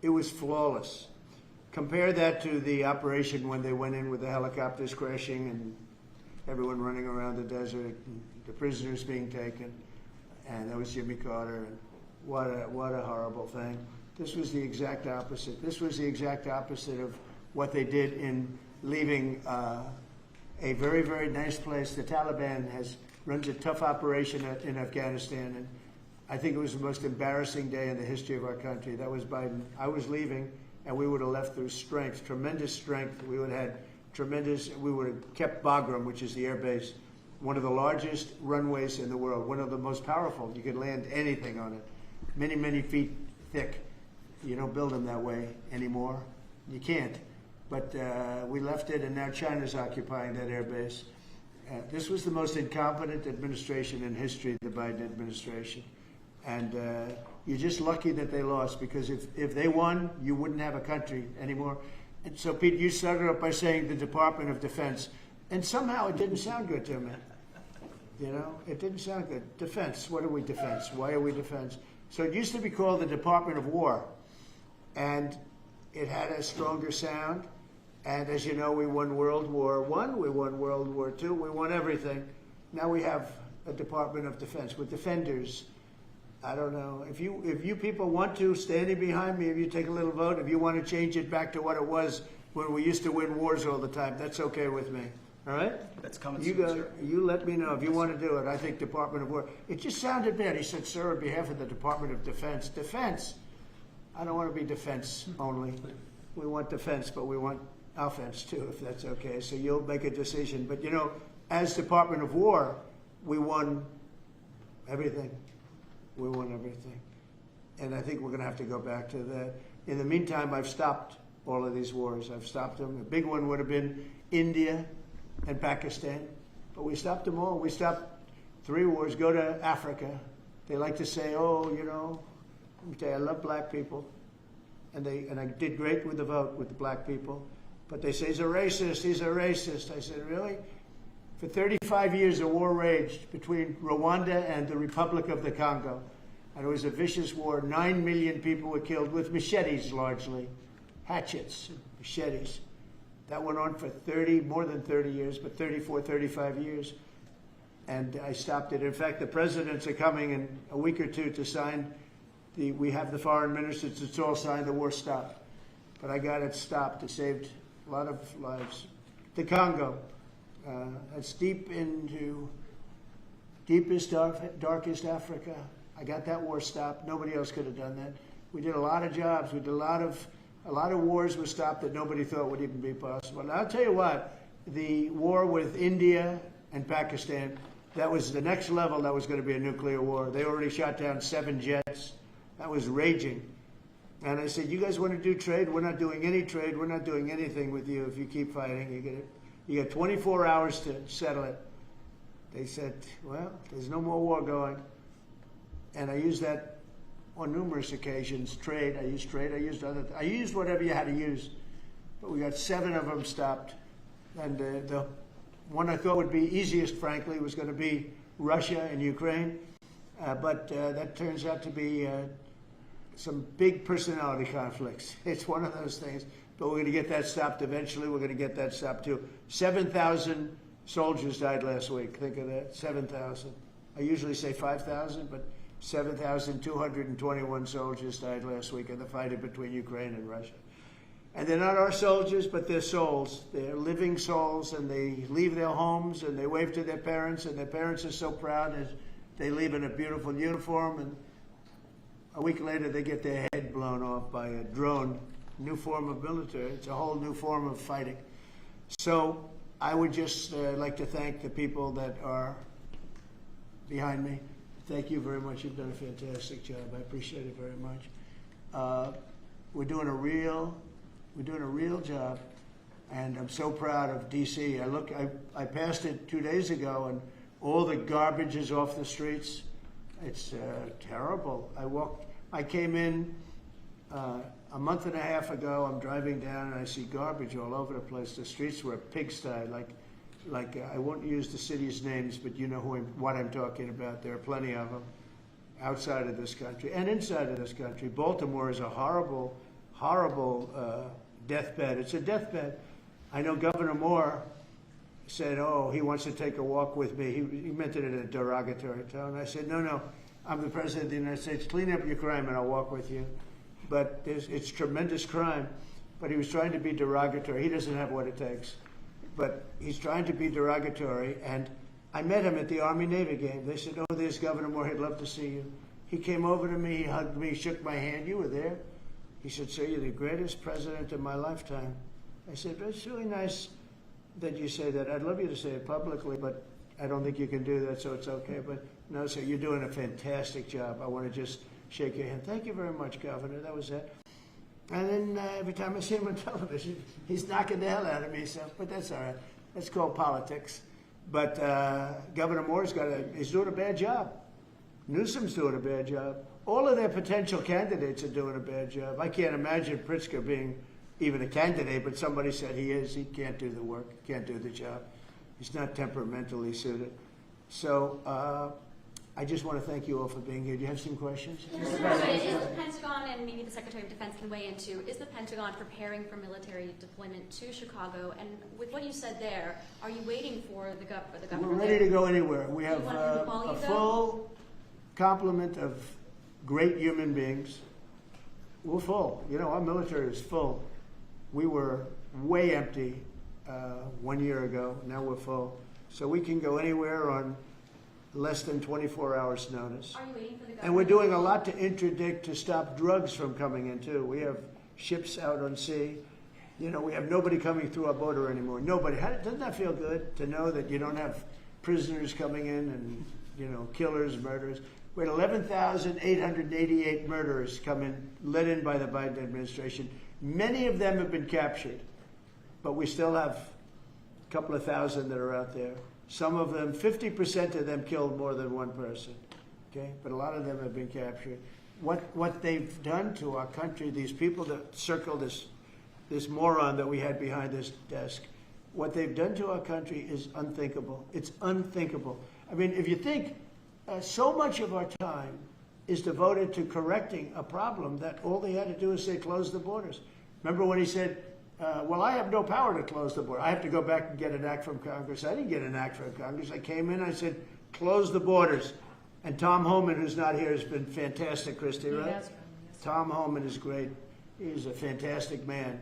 It was flawless. Compare that to the operation when they went in with the helicopters crashing and everyone running around the desert, and the prisoners being taken, and that was Jimmy Carter. And what a horrible thing. This was the exact opposite. This was the exact opposite of what they did in leaving a very, very nice place. The Taliban runs a tough operation in Afghanistan, and I think it was the most embarrassing day in the history of our country. That was Biden. I was leaving, and we would have left through strength, tremendous strength. We would have kept Bagram, which is the air base, one of the largest runways in the world, one of the most powerful. You could land anything on it, many, many feet thick. You don't build them that way anymore. You can't. But we left it, and now China's occupying that air base. This was the most incompetent administration in history, the Biden administration. And you're just lucky that they lost, because if they won, you wouldn't have a country anymore. And so, Pete, you started up by saying the Department of Defense. And somehow it didn't sound good to me. You know, it didn't sound good. Defense, what are we defense? Why are we defense? So it used to be called the Department of War. And it had a stronger sound. And as you know, we won World War I, we won World War II, we won everything. Now we have a Department of Defense with defenders. I don't know. If you people want to, standing behind me, if you take a little vote, if you want to change it back to what it was when we used to win wars all the time, that's okay with me. All right? That's coming You soon, go. sir. You let me know if you want to do it. I think Department of War. It just sounded bad. He said, "Sir, on behalf of the Department of Defense." Defense. I don't want to be defense only. We want defense, but we want offense too, if that's okay. So you'll make a decision. But you know, as Department of War, we won everything. We won everything. And I think we're going to have to go back to that. In the meantime, I've stopped all of these wars. I've stopped them. A big one would have been India and Pakistan. But we stopped them all. We stopped 3 wars. Go to Africa. They like to say, oh, you know, let me tell you, I love black people. And I did great with the vote with the black people. But they say he's a racist, he's a racist. I said, really? For 35 years, a war raged between Rwanda and the Republic of the Congo. And it was a vicious war. 9 million people were killed with machetes, largely. Hatchets, machetes. That went on for more than 30 years, but 34, 35 years. And I stopped it. In fact, the presidents are coming in a week or two to sign we have the foreign ministers, it's all signed, the war stopped. But I got it stopped. It saved a lot of lives. The Congo, it's deep into deepest, darkest Africa. I got that war stopped. Nobody else could have done that. We did a lot of jobs. We did a lot of wars were stopped that nobody thought would even be possible. And I'll tell you what, the war with India and Pakistan, that was the next level. That was going to be a nuclear war. They already shot down 7 jets. That was raging. And I said, you guys want to do trade? We're not doing any trade. We're not doing anything with you if you keep fighting. You get 24 hours to settle it. They said, well, there's no more war going. And I used that on numerous occasions. Trade, I used whatever you had to use. But we got 7 of them stopped. And the one I thought would be easiest, frankly, was going to be Russia and Ukraine. But that turns out to be some big personality conflicts. It's one of those things. But we're going to get that stopped eventually. We're going to get that stopped too. 7,000 soldiers died last week. Think of that, 7,000. I usually say 5,000, but 7,221 soldiers died last week in the fighting between Ukraine and Russia. And they're not our soldiers, but they're souls. They're living souls, and they leave their homes, and they wave to their parents, and their parents are so proud as they leave in a beautiful uniform, and a week later they get their head blown off by a drone. New form of military. It's a whole new form of fighting. So I would just like to thank the people that are behind me. Thank you very much. You've done a fantastic job. I appreciate it very much. We're doing a real job, and I'm so proud of DC. I passed it 2 days ago, and all the garbage is off the streets. It's terrible. I came in a month and a half ago. I'm driving down and I see garbage all over the place. The streets were a pigsty. Like I won't use the city's names, but you know what I'm talking about. There are plenty of them outside of this country and inside of this country. Baltimore is a horrible, horrible deathbed. It's a deathbed. I know Governor Moore said, oh, he wants to take a walk with me. He meant it in a derogatory tone. I said, no, I'm the President of the United States. Clean up your crime and I'll walk with you. But it's tremendous crime. But he was trying to be derogatory. He doesn't have what it takes. But he's trying to be derogatory. And I met him at the Army-Navy game. They said, oh, there's Governor Moore. He'd love to see you. He came over to me. He hugged me, shook my hand. You were there. He said, sir, you're the greatest president of my lifetime. I said, but it's really nice that you say that. I'd love you to say it publicly, but I don't think you can do that, so it's okay. But no, sir, you're doing a fantastic job. I want to just shake your hand. Thank you very much, Governor. That was it. And then every time I see him on television, he's knocking the hell out of me. So, but that's all right. That's called politics. But Governor Moore's he's doing a bad job. Newsom's doing a bad job. All of their potential candidates are doing a bad job. I can't imagine Pritzker being even a candidate, but somebody said he is. He can't do the work, can't do the job. He's not temperamentally suited. So I just want to thank you all for being here. Do you have some questions? Yes, sir. Is the Pentagon, and maybe the Secretary of Defense can weigh into, is the Pentagon preparing for military deployment to Chicago? And with what you said there, are you waiting for the government? We're ready to go anywhere. We have want them to call a you, though? full complement of great human beings. We're full. You know, our military is full. We were way empty 1 year ago. Now we're full. So we can go anywhere on less than 24 hours notice. Are you waiting for the government? And we're doing a lot to interdict to stop drugs from coming in too. We have ships out on sea. You know, we have nobody coming through our border anymore. Nobody. Doesn't that feel good to know that you don't have prisoners coming in and, you know, killers, murderers? We had 11,888 murderers come in, led in by the Biden administration. Many of them have been captured, but we still have a couple of thousand that are out there. Some of them, 50% of them killed more than one person, okay? But a lot of them have been captured. What they've done to our country, these people that circle this moron that we had behind this desk, what they've done to our country is unthinkable. It's unthinkable. I mean, if you think so much of our time is devoted to correcting a problem that all they had to do is say, close the borders. Remember when he said, well, I have no power to close the border. I have to go back and get an act from Congress. I didn't get an act from Congress. I came in, I said, close the borders. And Tom Homan, who's not here, has been fantastic, Christy, right? Yes. Tom Homan is great. He's a fantastic man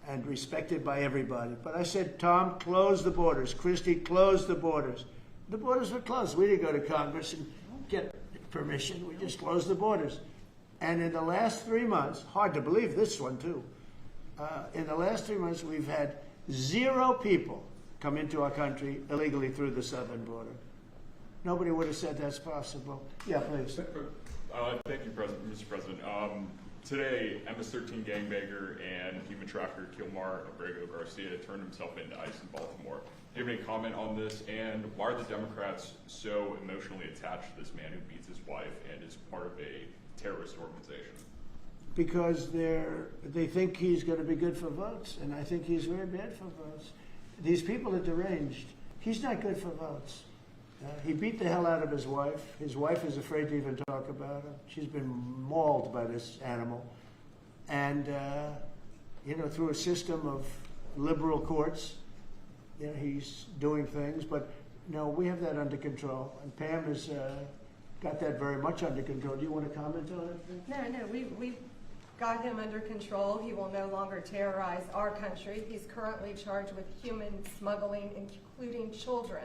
and respected by everybody. But I said, Tom, close the borders. Christy, close the borders. The borders were closed. We didn't go to Congress and get permission. We just closed the borders. And in the last 3 months, hard to believe this one too, in the last 3 months we've had 0 people come into our country illegally through the southern border. Nobody would have said that's possible. Yeah, please. Thank you, Mr. President. Today, MS-13 gangbanger and human trafficker Kilmar Abrego Garcia turned himself into ICE in Baltimore. Do you have any comment on this? And why are the Democrats so emotionally attached to this man who beats his wife and is part of a terrorist organization? Because they think he's going to be good for votes, and I think he's very bad for votes. These people are deranged. He's not good for votes. He beat the hell out of his wife. His wife is afraid to even talk about him. She's been mauled by this animal. And, you know, through a system of liberal courts, you know, he's doing things. But, no, we have that under control. And Pam has got that very much under control. Do you want to comment on it? No, we've got him under control. He will no longer terrorize our country. He's currently charged with human smuggling, including children.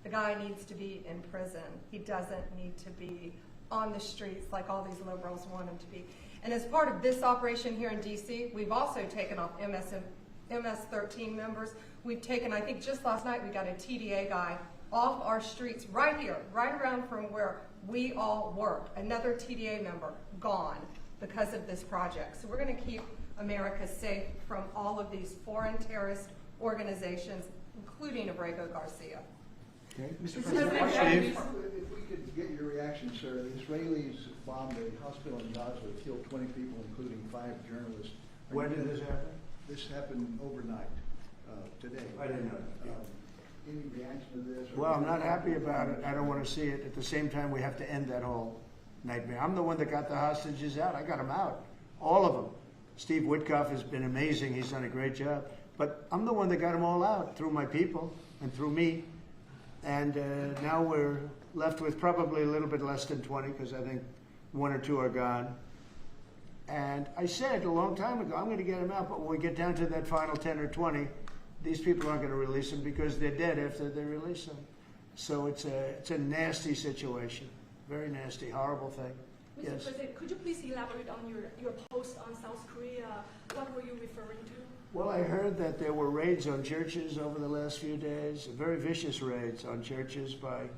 The guy needs to be in prison. He doesn't need to be on the streets like all these liberals want him to be. And as part of this operation here in D.C., we've also taken off MS-13 members. We've taken, I think just last night, we got a TDA guy off our streets right here, right around from where we all work. Another TDA member gone because of this project. So we're going to keep America safe from all of these foreign terrorist organizations, including Abrego Garcia. Okay? Mr. President, President, if we could get your reaction, sir. The Israelis bombed a hospital in Gaza, killed 20 people, including 5 journalists. When did this happen? This happened overnight, today. I didn't know that. Any reaction to this? Well, I'm not happy about it. I don't want to see it. At the same time, we have to end that whole nightmare. I'm the one that got the hostages out. I got them out. All of them. Steve Witkoff has been amazing. He's done a great job. But I'm the one that got them all out through my people and through me. And now we're left with probably a little bit less than 20 because I think 1 or 2 are gone. And I said a long time ago, I'm going to get them out. But when we get down to that final 10 or 20, these people aren't going to release them because they're dead after they release them. So it's a nasty situation. Very nasty, horrible thing. Mr. Yes. President, could you please elaborate on your post on South Korea? What were you referring to? Well, I heard that there were raids on churches over the last few days, very vicious raids on churches by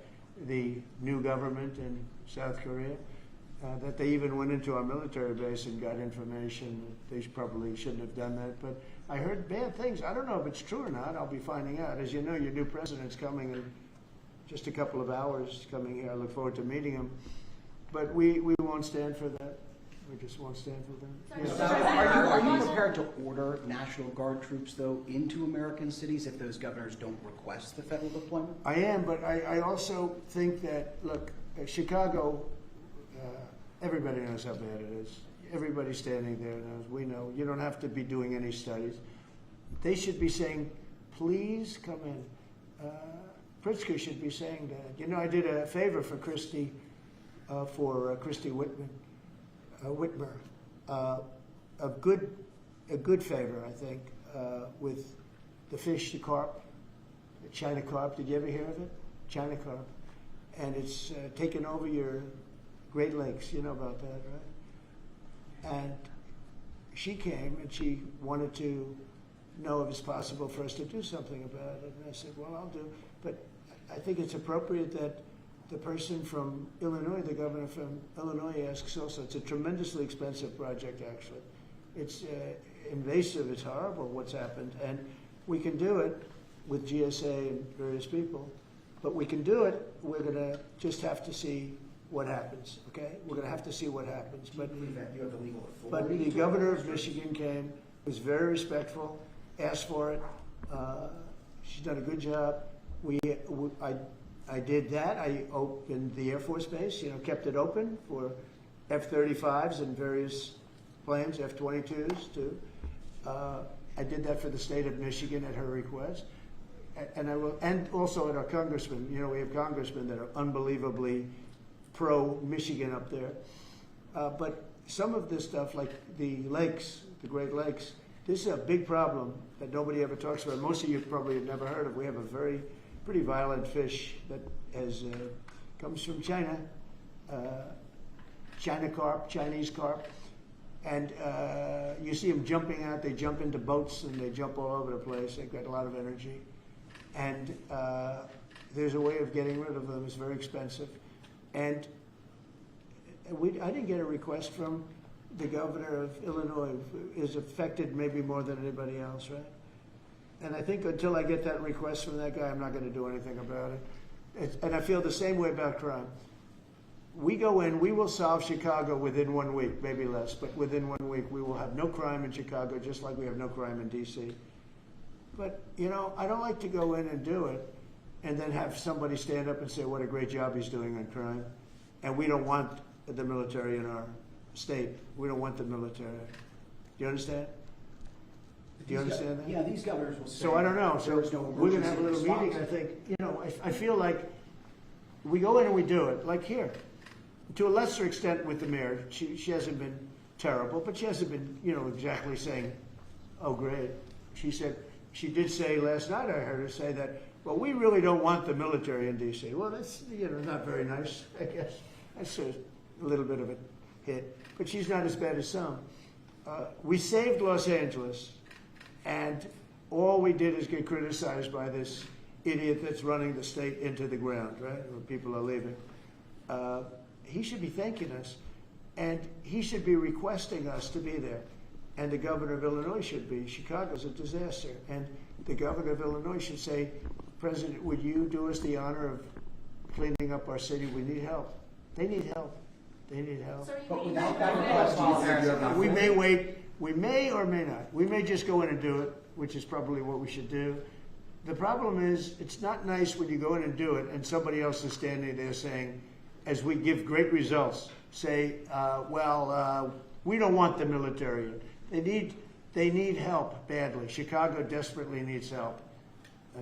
the new government in South Korea, that they even went into our military base and got information. They probably shouldn't have done that, but I heard bad things. I don't know if it's true or not. I'll be finding out. As you know, your new president's coming in just a couple of hours coming here. I look forward to meeting him. But we won't stand for that. We just won't stand for that. Sorry, Yes. Are you prepared to order National Guard troops, though, into American cities if those governors don't request the federal deployment? I am, but I also think that, look, Chicago, everybody knows how bad it is. Everybody standing there knows. We know. You don't have to be doing any studies. They should be saying, please come in. Pritzker should be saying that. You know, I did a favor for Christy Whitmer, a good favor, I think, with the fish, the carp, the China carp. Did you ever hear of it? China carp. And it's taken over your Great Lakes. You know about that, right? And she came and she wanted to know if it's possible for us to do something about it. And I said, well, I'll do. But I think it's appropriate that the person from Illinois, the governor from Illinois, asks also. It's a tremendously expensive project, actually. It's invasive. It's horrible what's happened. And we can do it with GSA and various people. But we can do it. We're going to just have to see what happens, okay? We're going to have to see what happens. But You have the legal but authority. the governor of Michigan came, was very respectful, asked for it. She's done a good job. I did that. I opened the Air Force Base, kept it open for F-35s and various planes, F-22s too. I did that for the state of Michigan at her request. And I will, and also at our congressmen. We have congressmen that are unbelievably pro-Michigan up there. But some of this stuff, like the lakes, the Great Lakes, this is a big problem that nobody ever talks about. Most of you probably have never heard of. We have a pretty violent fish that comes from China, China carp, Chinese carp. And you see them jumping out. They jump into boats and they jump all over the place. They've got a lot of energy. And there's a way of getting rid of them. It's very expensive. And I didn't get a request from the governor of Illinois, who is affected maybe more than anybody else, right? And I think until I get that request from that guy, I'm not going to do anything about it. And I feel the same way about crime. We go in, we will solve Chicago within 1 week, maybe less, but within 1 week we will have no crime in Chicago, just like we have no crime in D.C. But, I don't like to go in and do it and then have somebody stand up and say what a great job he's doing on crime. And we don't want the military in our state. We don't want the military. Do you understand? Do you understand that? Yeah, these governors will say. So I don't know. So there is no we're going to have a little emergency meeting. I response. think, I feel like we go in and we do it, like here. To a lesser extent with the mayor. She hasn't been terrible, but she hasn't been, exactly saying, oh, great. She did say last night, I heard her say that, well, we really don't want the military in D.C. Well, that's, not very nice, I guess. That's a little bit of a hit. But she's not as bad as some. We saved Los Angeles, and all we did is get criticized by this idiot that's running the state into the ground, right, where people are leaving. He should be thanking us, and he should be requesting us to be there. And the governor of Illinois should be. Chicago's a disaster. And the governor of Illinois should say, President, would you do us the honor of cleaning up our city? We need help. They need help. They need help. So are you But waiting without for that the- request, We may wait, we may or may not. We may just go in and do it, which is probably what we should do. The problem is, it's not nice when you go in and do it and somebody else is standing there saying, as we give great results, say, we don't want the military. They need help badly. Chicago desperately needs help.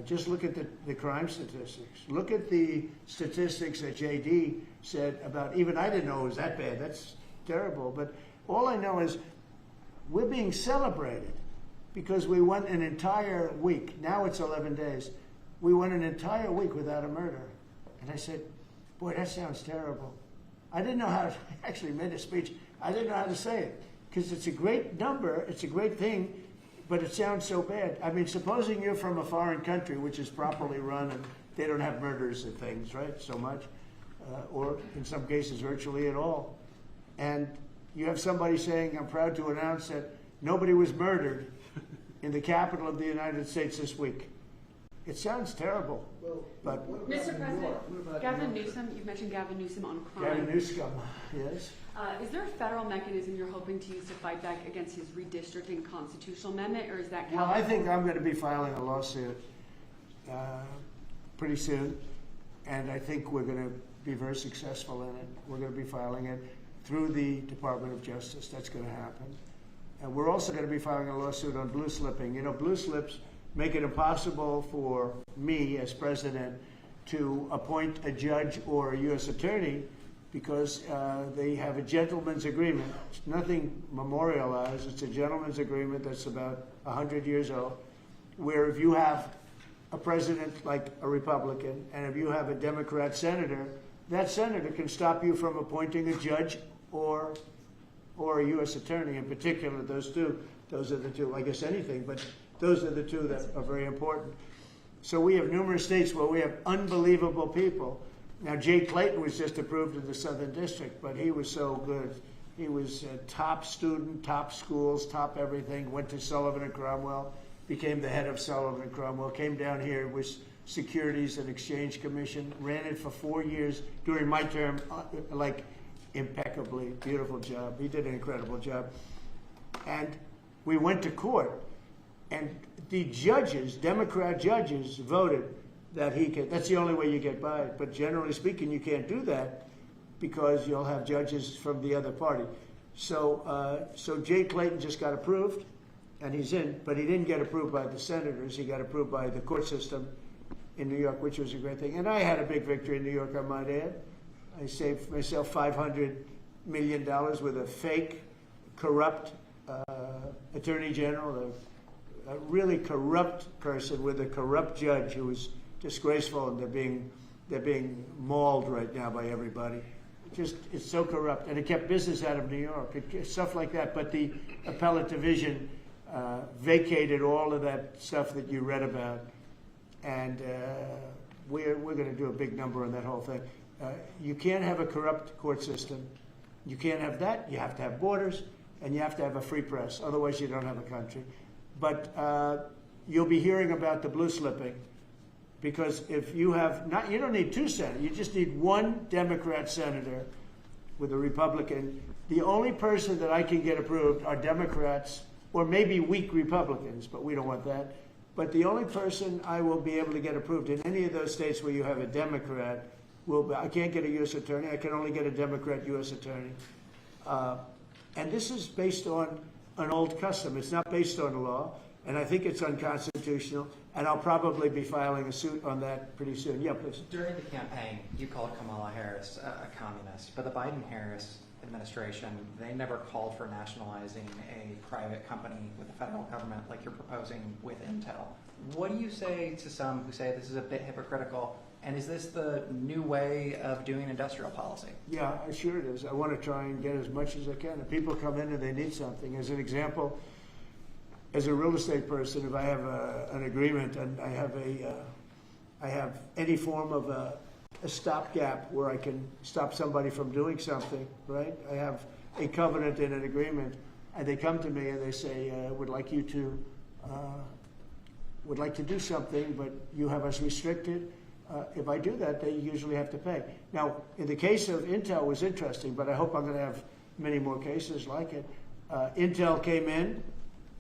Just look at the crime statistics. Look at the statistics that JD said about, even I didn't know it was that bad. That's terrible. But all I know is we're being celebrated because we went an entire week. Now it's 11 days. We went an entire week without a murder. And I said, boy, that sounds terrible. I didn't know how to, I actually made a speech. I didn't know how to say it because it's a great number. It's a great thing. But it sounds so bad. I mean, supposing you're from a foreign country which is properly run and they don't have murders and things, right, so much, or in some cases virtually at all. And you have somebody saying, I'm proud to announce that nobody was murdered in the capital of the United States this week. It sounds terrible, but Mr. President, Gavin Newsom, you've mentioned Gavin Newsom on crime. Gavin Newsom, yes. Is there a federal mechanism you're hoping to use to fight back against his redistricting constitutional amendment, or is that? Well, I think I'm going to be filing a lawsuit pretty soon, and I think we're going to be very successful in it. We're going to be filing it through the Department of Justice. That's going to happen. And we're also going to be filing a lawsuit on blue slipping. You know, blue slips make it impossible for me as president to appoint a judge or a U.S. attorney because they have a gentleman's agreement. It's nothing memorialized. It's a gentleman's agreement that's about 100 years old, where if you have a president like a Republican and if you have a Democrat senator, that senator can stop you from appointing a judge or a U.S. attorney. In particular, those are the two, I guess anything, but those are the two that are very important. So we have numerous states where we have unbelievable people. Now, Jay Clayton was just approved in the Southern District, but he was so good. He was a top student, top schools, top everything, went to Sullivan and Cromwell, became the head of Sullivan and Cromwell, came down here, was Securities and Exchange Commission, ran it for 4 years during my term, like impeccably, beautiful job. He did an incredible job. And we went to court. And the judges, Democrat judges, voted that he could. That's the only way you get by it. But generally speaking, you can't do that because you'll have judges from the other party. So Jay Clayton just got approved, and he's in. But he didn't get approved by the senators. He got approved by the court system in New York, which was a great thing. And I had a big victory in New York, I might add. I saved myself $500 million with a fake, corrupt attorney general, a really corrupt person with a corrupt judge who was disgraceful, and they're being mauled right now by everybody. It's so corrupt, and it kept business out of New York, stuff like that. But the appellate division vacated all of that stuff that you read about, and we're going to do a big number on that whole thing. You can't have a corrupt court system. You can't have that. You have to have borders, and you have to have a free press. Otherwise, you don't have a country. But you'll be hearing about the blue slipping, because if you have you don't need two senators. You just need one Democrat senator with a Republican. The only person that I can get approved are Democrats or maybe weak Republicans, but we don't want that. But the only person I will be able to get approved in any of those states where you have a Democrat will be. I can't get a U.S. attorney. I can only get a Democrat U.S. attorney. And this is based on an old custom. It's not based on law, and I think it's unconstitutional, and I'll probably be filing a suit on that pretty soon. Yeah, please. During the campaign, you called Kamala Harris a communist, but the Biden-Harris administration, they never called for nationalizing a private company with the federal government like you're proposing with Intel. What do you say to some who say this is a bit hypocritical, and is this the new way of doing industrial policy? Yeah, sure it is. I want to try and get as much as I can. If people come in and they need something, as an example, as a real estate person, if I have an agreement and I have any form of a stopgap where I can stop somebody from doing something, right? I have a covenant in an agreement, and they come to me and they say, would like you to would like to do something, but you have us restricted. If I do that, they usually have to pay. Now, in the case of Intel, it was interesting, but I hope I'm going to have many more cases like it. Intel came in.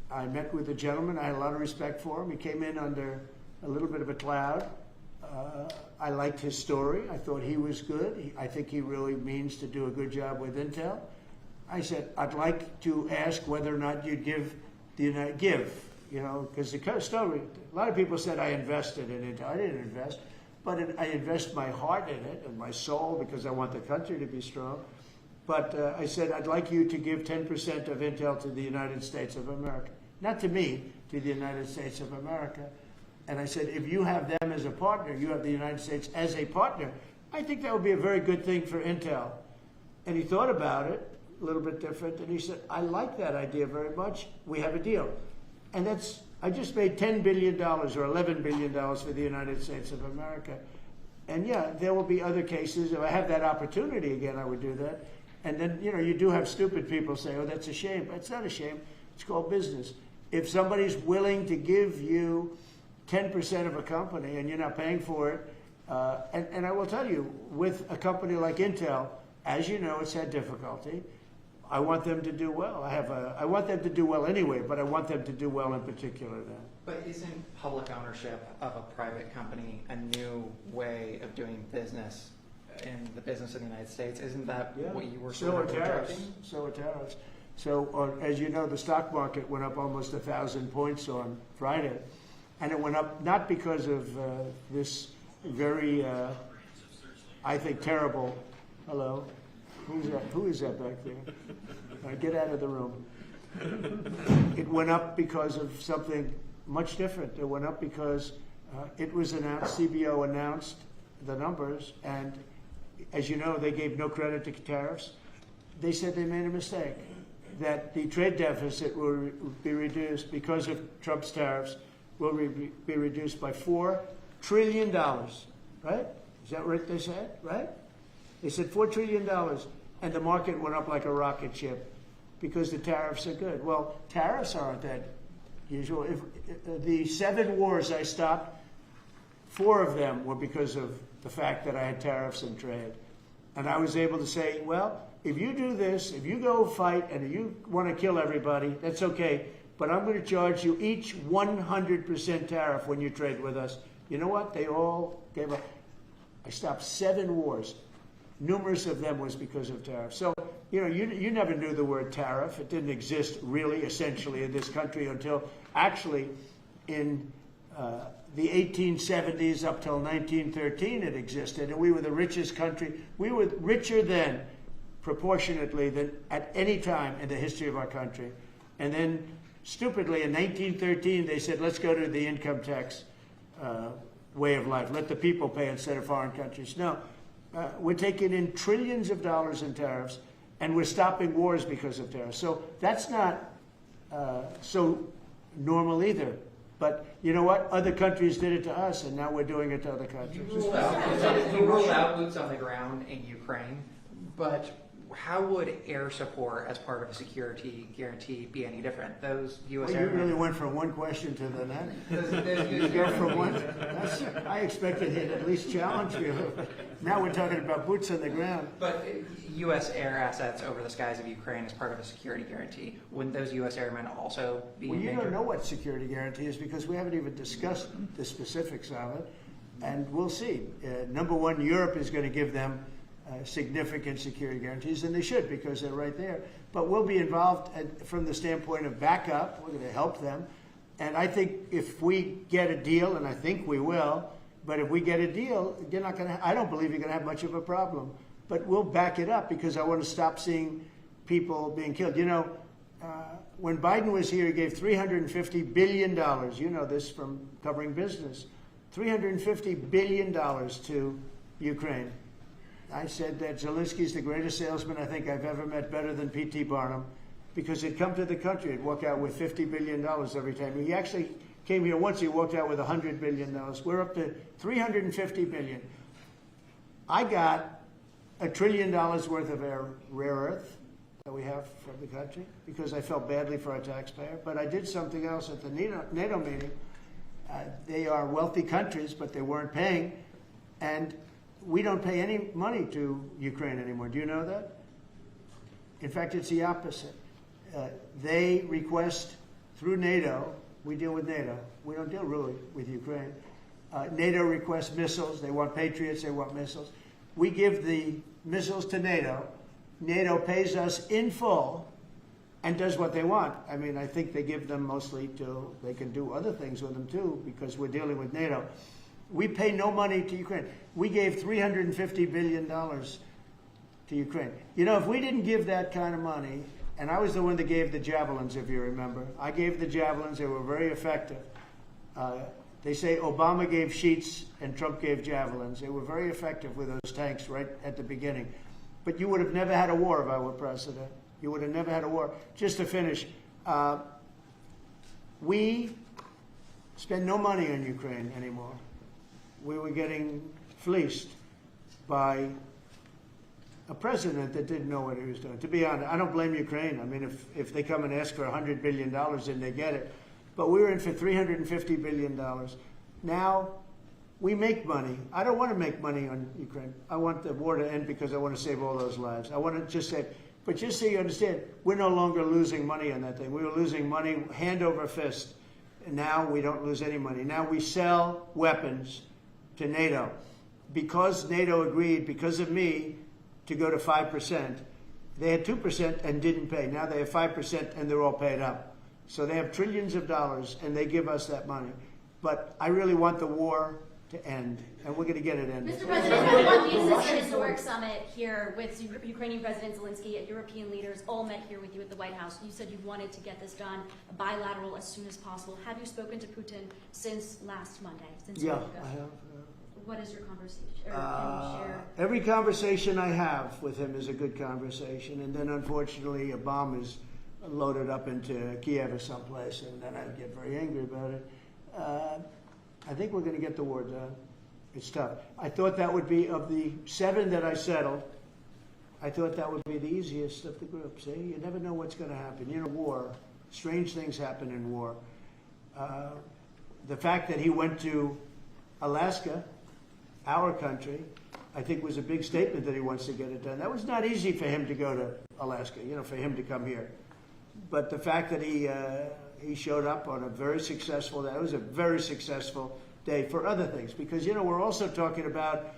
I met with the gentleman. I had a lot of respect for him. He came in under a little bit of a cloud. I liked his story. I thought he was good. I think he really means to do a good job with Intel. I said, I'd like to ask whether or not you'd give because the story, a lot of people said I invested in Intel. I didn't invest, but I invest my heart in it and my soul because I want the country to be strong. But I said, I'd like you to give 10% of Intel to the United States of America. Not to me, to the United States of America. And I said, if you have them as a partner, you have the United States as a partner, I think that would be a very good thing for Intel. And he thought about it, a little bit different, and he said, I like that idea very much. We have a deal. And I just made $10 billion or $11 billion for the United States of America. And yeah, there will be other cases. If I have that opportunity again, I would do that. And then, you do have stupid people say, oh, that's a shame. It's not a shame. It's called business. If somebody's willing to give you 10% of a company and you're not paying for it, and I will tell you, with a company like Intel, as you know, it's had difficulty. I want them to do well. I want them to do well anyway, but I want them to do well in particular then. But isn't public ownership of a private company a new way of doing business in the business of the United States? Isn't that what you were sort of projecting? So are tariffs. So as you know, the stock market went up almost 1,000 points on Friday. And it went up not because of this very, I think, terrible, hello? Who is that back there? Get out of the room. It went up because of something much different. It went up because it was announced, CBO announced the numbers, and as you know, they gave no credit to tariffs. They said they made a mistake, that the trade deficit will be reduced because of Trump's tariffs, will be reduced by $4 trillion, right? Is that what they said, right? They said $4 trillion, and the market went up like a rocket ship because the tariffs are good. Well, tariffs aren't that usual. If the 7 wars I stopped, 4 of them were because of the fact that I had tariffs and trade. And I was able to say, well, if you do this, if you go fight and you want to kill everybody, that's okay, but I'm going to charge you each 100% tariff when you trade with us. You know what? They all gave up. I stopped 7 wars. Numerous of them was because of tariffs. So, you never knew the word tariff. It didn't exist really, essentially, in this country until actually in the 1870s up till 1913 it existed. And we were the richest country. We were richer then, proportionately, than at any time in the history of our country. And then, stupidly, in 1913, they said, let's go to the income tax way of life. Let the people pay instead of foreign countries. No. We're taking in trillions of dollars in tariffs, and we're stopping wars because of tariffs. So that's not so normal either. But you know what? Other countries did it to us, and now we're doing it to other countries. You ruled out boots on the ground in Ukraine, but how would air support as part of a security guarantee be any different? Those U.S. Well, you really went from one question to the next. You go from one. I expected he'd at least challenge you. Now we're talking about boots on the ground. But U.S. air assets over the skies of Ukraine as part of a security guarantee, wouldn't those U.S. airmen also be Well, in you danger? don't know what security guarantee is because we haven't even discussed the specifics of it. And we'll see. Number one, Europe is going to give them significant security guarantees, and they should because they're right there. But we'll be involved from the standpoint of backup. We're going to help them. And I think if we get a deal, and I think we will, but if we get a deal, you're not going to, I don't believe you're going to have much of a problem. But we'll back it up because I want to stop seeing people being killed. When Biden was here, he gave $350 billion. You know this from covering business. $350 billion to Ukraine. I said that Zelensky's the greatest salesman I think I've ever met, better than P.T. Barnum, because he'd come to the country, he'd walk out with $50 billion every time. He actually came here once, he walked out with $100 billion. We're up to $350 billion. I got $1 trillion worth of rare earth that we have from the country because I felt badly for our taxpayer. But I did something else at the NATO meeting, They are wealthy countries, but they weren't paying. And we don't pay any money to Ukraine anymore. Do you know that? In fact, it's the opposite. They request through NATO, we deal with NATO. We don't deal really with Ukraine. NATO requests missiles. They want Patriots. They want missiles. We give the missiles to NATO. NATO pays us in full and does what they want. I mean, I think they give them mostly to, they can do other things with them too, because we're dealing with NATO. We pay no money to Ukraine. We gave $350 billion to Ukraine. You know, if we didn't give that kind of money, and I was the one that gave the javelins, if you remember. I gave the javelins. They were very effective. They say Obama gave sheets and Trump gave javelins. They were very effective with those tanks right at the beginning. But you would have never had a war if I were president. You would have never had a war. Just to finish, we spend no money on Ukraine anymore. We were getting fleeced by a president that didn't know what he was doing. To be honest, I don't blame Ukraine. I mean, if they come and ask for $100 billion, then they get it. But we were in for $350 billion. Now, we make money. I don't want to make money on Ukraine. I want the war to end because I want to save all those lives. I want to just say, but just so you understand, we're no longer losing money on that thing. We were losing money hand over fist. And now we don't lose any money. Now we sell weapons to NATO. Because NATO agreed, because of me, to go to 5%. They had 2% and didn't pay. Now they have 5% and they're all paid up. So they have trillions of dollars and they give us that money. But I really want the war to end, and we're going to get it ended. Mr. President, we want the historic summit here with Ukrainian President Zelensky and European leaders all met here with you at the White House. You said you wanted to get this done bilateral as soon as possible. Have you spoken to Putin since last Monday? Since Yeah, I have. What is your conversation? Or can you share? Every conversation I have with him is a good conversation, and then unfortunately a bomb is loaded up into Kiev or someplace, and then I get very angry about it. I think we're going to get the war done. It's tough. I thought that would be, of the 7 that I settled, I thought that would be the easiest of the group. See, you never know what's going to happen. You know, war, strange things happen in war. The fact that he went to Alaska, our country, I think was a big statement that he wants to get it done. That was not easy for him to go to Alaska, you know, for him to come here. But the fact that he showed up on a very successful day, it was a very successful day for other things. Because, you know, we're also talking about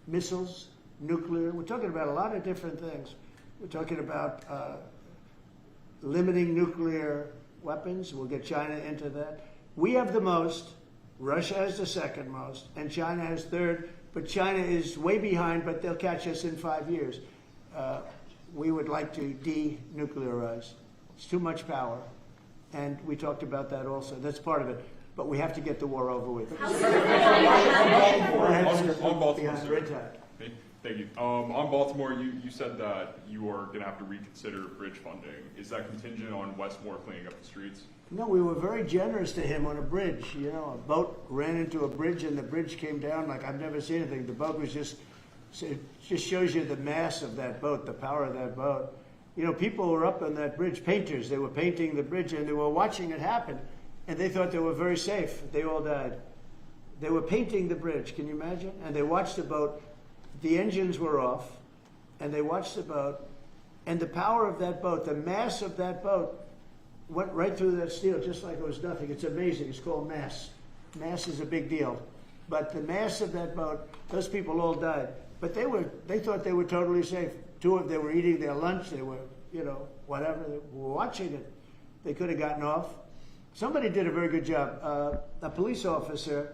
missiles, nuclear. We're talking about a lot of different things. We're talking about limiting nuclear weapons. We'll get China into that. We have the most. Russia has the second most, and China has third, but China is way behind, but they'll catch us in 5 years. We would like to denuclearize. It's too much power, and we talked about that also. That's part of it, but we have to get the war over with. On Baltimore, sir. Thank you. On Baltimore, you said that you are going to have to reconsider bridge funding. Is that contingent on Westmore cleaning up the streets? No, we were very generous to him on a bridge. You know, a boat ran into a bridge and the bridge came down like I've never seen anything. The boat was just, it just shows you the mass of that boat, the power of that boat. You know, people were up on that bridge, painters. They were painting the bridge and they were watching it happen. And they thought they were very safe. They all died. They were painting the bridge, can you imagine? And they watched the boat. The engines were off and they watched the boat. And the power of that boat, the mass of that boat, went right through that steel just like it was nothing. It's amazing. It's called mass. Mass is a big deal. But the mass of that boat, those people all died. But they thought they were totally safe. 2 of them, they were eating their lunch. They were, you know, whatever. They were watching it. They could have gotten off. Somebody did a very good job. A police officer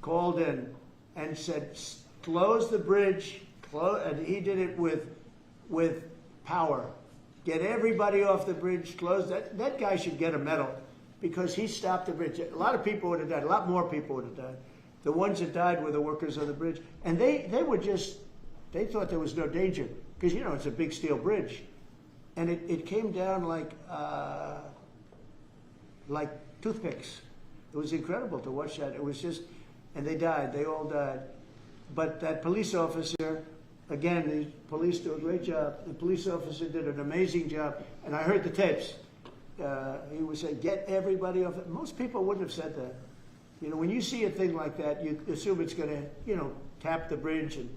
called in and said, close the bridge. And he did it with power. Get everybody off the bridge, close that. That guy should get a medal because he stopped the bridge. A lot of people would have died. A lot more people would have died. The ones that died were the workers on the bridge. And they thought there was no danger because, you know, it's a big steel bridge. And it came down like toothpicks. It was incredible to watch that. It was just, and they died. They all died. But that police officer, again, the police do a great job. The police officer did an amazing job. And I heard the tapes. he would say, get everybody off it. Most people wouldn't have said that. You know, when you see a thing like that, you assume it's going to, you know, tap the bridge and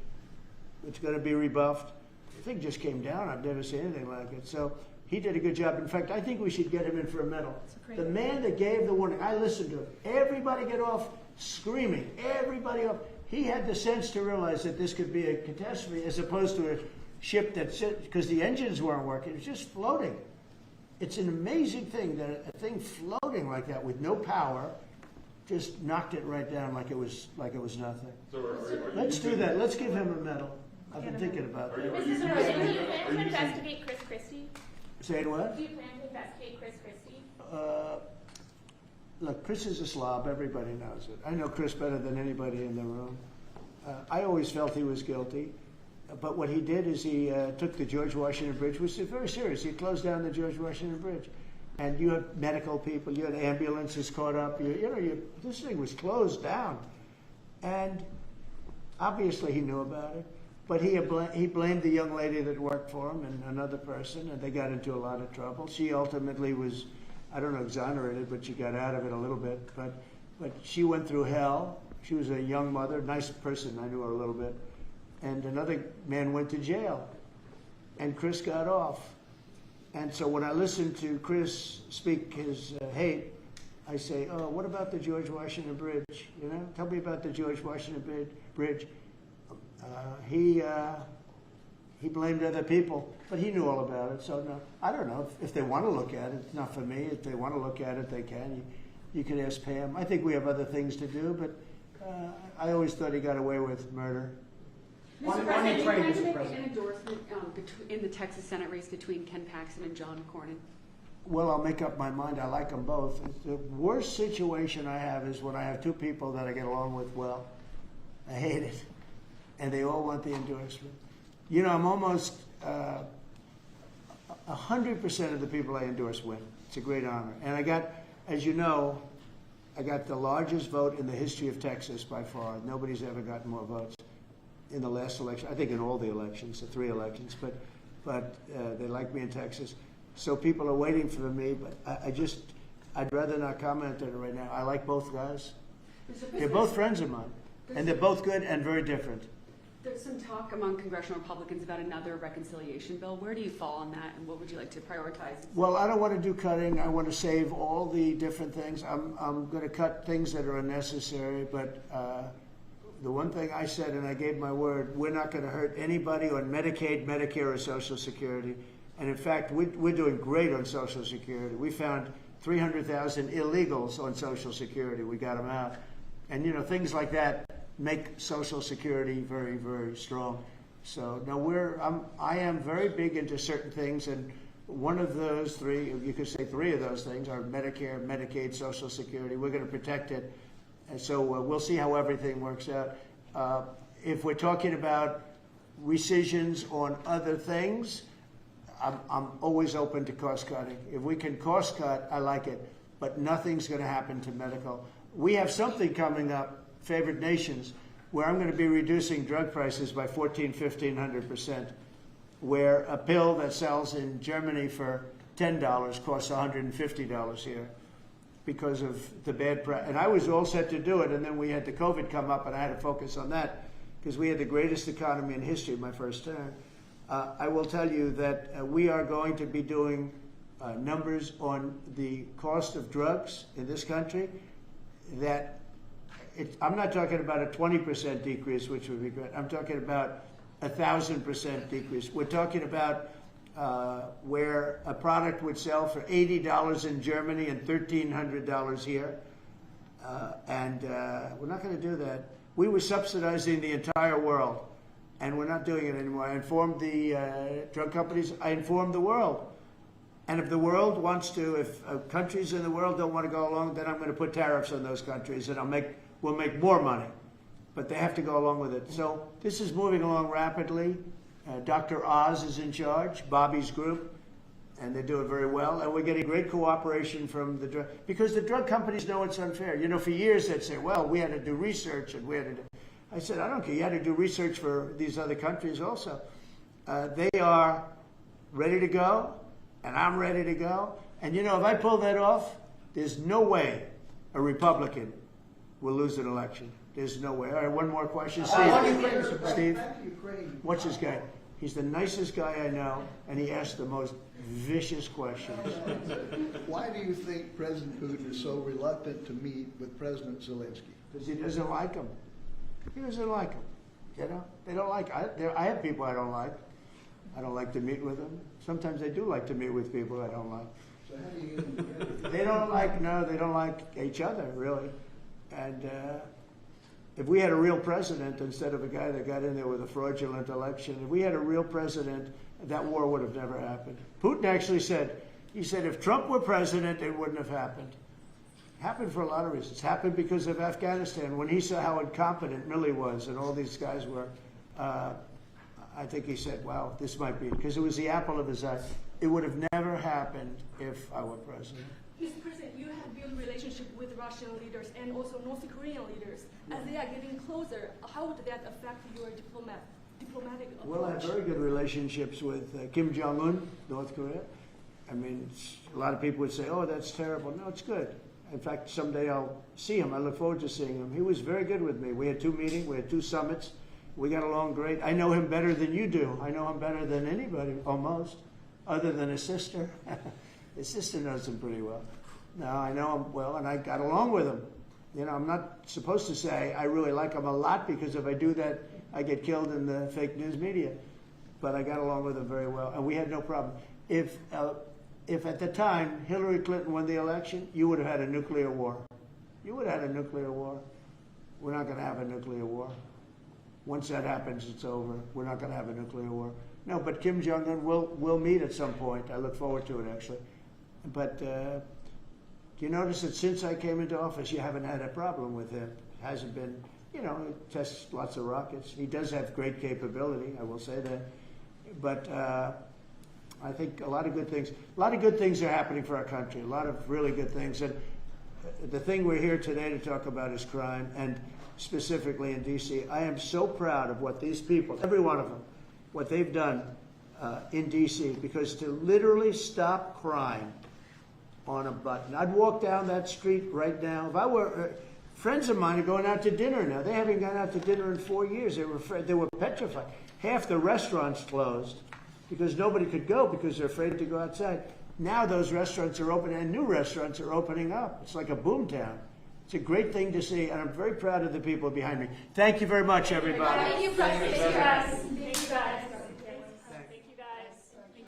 it's going to be rebuffed. The thing just came down. I've never seen anything like it. So he did a good job. In fact, I think we should get him in for a medal. The man that gave the warning, I listened to him. Everybody get off screaming. Everybody off. He had the sense to realize that this could be a catastrophe as opposed to a ship that, because the engines weren't working, it was just floating. It's an amazing thing that a thing floating like that with no power just knocked it right down like it was nothing. So Let's do that. Let's give him a medal. I've been thinking about that. Mrs. President, do you plan to investigate Chris Christie? Say what? Do you plan to investigate Chris Christie? Look, Chris is a slob. Everybody knows it. I know Chris better than anybody in the room. I always felt he was guilty. But what he did is he took the George Washington Bridge, which is very serious. He closed down the George Washington Bridge. And you had medical people, you had ambulances caught up. This thing was closed down. And obviously he knew about it. But he blamed the young lady that worked for him and another person, and they got into a lot of trouble. She ultimately was, I don't know, exonerated, but she got out of it a little bit. But she went through hell. She was a young mother, nice person. I knew her a little bit. And another man went to jail, and Chris got off. And so when I listen to Chris speak his hate, I say, oh, what about the George Washington Bridge? You know, tell me about the George Washington Bridge. He blamed other people, but he knew all about it. So no, I don't know if they want to look at it. It's not for me. If they want to look at it, they can. You can ask Pam. I think we have other things to do, but I always thought he got away with murder. Mr. President, you plan to make an endorsement in the Texas Senate race between Ken Paxton and John Cornyn? Well, I'll make up my mind. I like them both. The worst situation I have is when I have two people that I get along with well. I hate it. And they all want the endorsement. You know, I'm almost 100% of the people I endorse win. It's a great honor. And I got, as you know, I got the largest vote in the history of Texas by far. Nobody's ever gotten more votes in the last election. I think in all the elections, the 3 elections. But they like me in Texas. So people are waiting for me, but I'd rather not comment on it right now. I like both guys. They're both friends of mine. And they're both good and very different. There's some talk among congressional Republicans about another reconciliation bill. Where do you fall on that, and what would you like to prioritize? Well, I don't want to do cutting. I want to save all the different things. I'm going to cut things that are unnecessary, but the one thing I said, and I gave my word, we're not going to hurt anybody on Medicaid, Medicare, or Social Security. And in fact, we're doing great on Social Security. We found 300,000 illegals on Social Security. We got them out. And, you know, things like that make Social Security very, very strong. So, no, I am very big into certain things, and one of those 3, you could say 3 of those things are Medicare, Medicaid, Social Security. We're going to protect it. And so we'll see how everything works out. If we're talking about rescissions on other things, I'm always open to cost cutting. If we can cost cut, I like it, but nothing's going to happen to medical. We have something coming up, Favored Nations, where I'm going to be reducing drug prices by 1,500% where a pill that sells in Germany for $10 costs $150 here because of the bad price. And I was all set to do it, and then we had the COVID come up, and I had to focus on that because we had the greatest economy in history my first term. I will tell you that we are going to be doing numbers on the cost of drugs in this country that I'm not talking about a 20% decrease, which would be great. I'm talking about 1,000% decrease. We're talking about where a product would sell for $80 in Germany and $1,300 here. We're not going to do that. We were subsidizing the entire world, and we're not doing it anymore. I informed the drug companies. I informed the world. And if the world wants to, if countries in the world don't want to go along, then I'm going to put tariffs on those countries, and we'll make more money. But they have to go along with it. So this is moving along rapidly. Dr. Oz is in charge, Bobby's group, and they're doing very well. And we're getting great cooperation from the drug, because the drug companies know it's unfair. You know, for years they'd say, well, we had to do research, and we had to do. I said, I don't care. You had to do research for these other countries also. They are ready to go. and I'm ready to go. And you know, if I pull that off, there's no way a Republican will lose an election. There's no way. All right, one more question. Steve, what's this guy? He's the nicest guy I know, and he asks the most vicious questions. Why do you think President Putin is so reluctant to meet with President Zelensky? Because he doesn't like him. He doesn't like him. You know, they don't like. I have people I don't like. I don't like to meet with them. Sometimes I do like to meet with people I don't like. So how do you get them together? They don't like. No, they don't like each other really. And if we had a real president instead of a guy that got in there with a fraudulent election, if we had a real president, that war would have never happened. Putin actually said, he said, if Trump were president, it wouldn't have happened. Happened for a lot of reasons. Happened because of Afghanistan. When he saw how incompetent Milley was and all these guys were, I think he said, wow, this might be, because it was the apple of his eye. It would have never happened if I were president. Mr. President, you have built relationship with Russian leaders and also North Korean leaders. As they are getting closer, how would that affect your diplomatic approach? Well, I have very good relationships with Kim Jong-un, North Korea. I mean, a lot of people would say, oh, that's terrible. No, it's good. In fact, someday I'll see him. I look forward to seeing him. He was very good with me. We had 2 meetings. We had 2 summits. We got along great. I know him better than you do. I know him better than anybody, almost, other than his sister. His sister knows him pretty well. No, I know him well, and I got along with him. You know, I'm not supposed to say I really like him a lot, because if I do that, I get killed in the fake news media. But I got along with him very well, and we had no problem. If at the time Hillary Clinton won the election, you would have had a nuclear war. You would have had a nuclear war. We're not going to have a nuclear war. Once that happens, it's over. We're not going to have a nuclear war. No, but Kim Jong-un will meet at some point. I look forward to it, actually. But do you notice that since I came into office, you haven't had a problem with him? Hasn't been, you know, he tests lots of rockets. He does have great capability, I will say that. But I think a lot of good things are happening for our country, a lot of really good things. And the thing we're here today to talk about is crime, and specifically in D.C. I am so proud of what these people, every one of them, what they've done in D.C., because to literally stop crime on a button. I'd walk down that street right now. If I were, friends of mine are going out to dinner now. They haven't gone out to dinner in 4 years. They were petrified. Half the restaurants closed because nobody could go because they're afraid to go outside. Now those restaurants are open, and new restaurants are opening up. It's like a boom town. It's a great thing to see, and I'm very proud of the people behind me. Thank you very much, everybody. Thank you, President. Thank you, guys.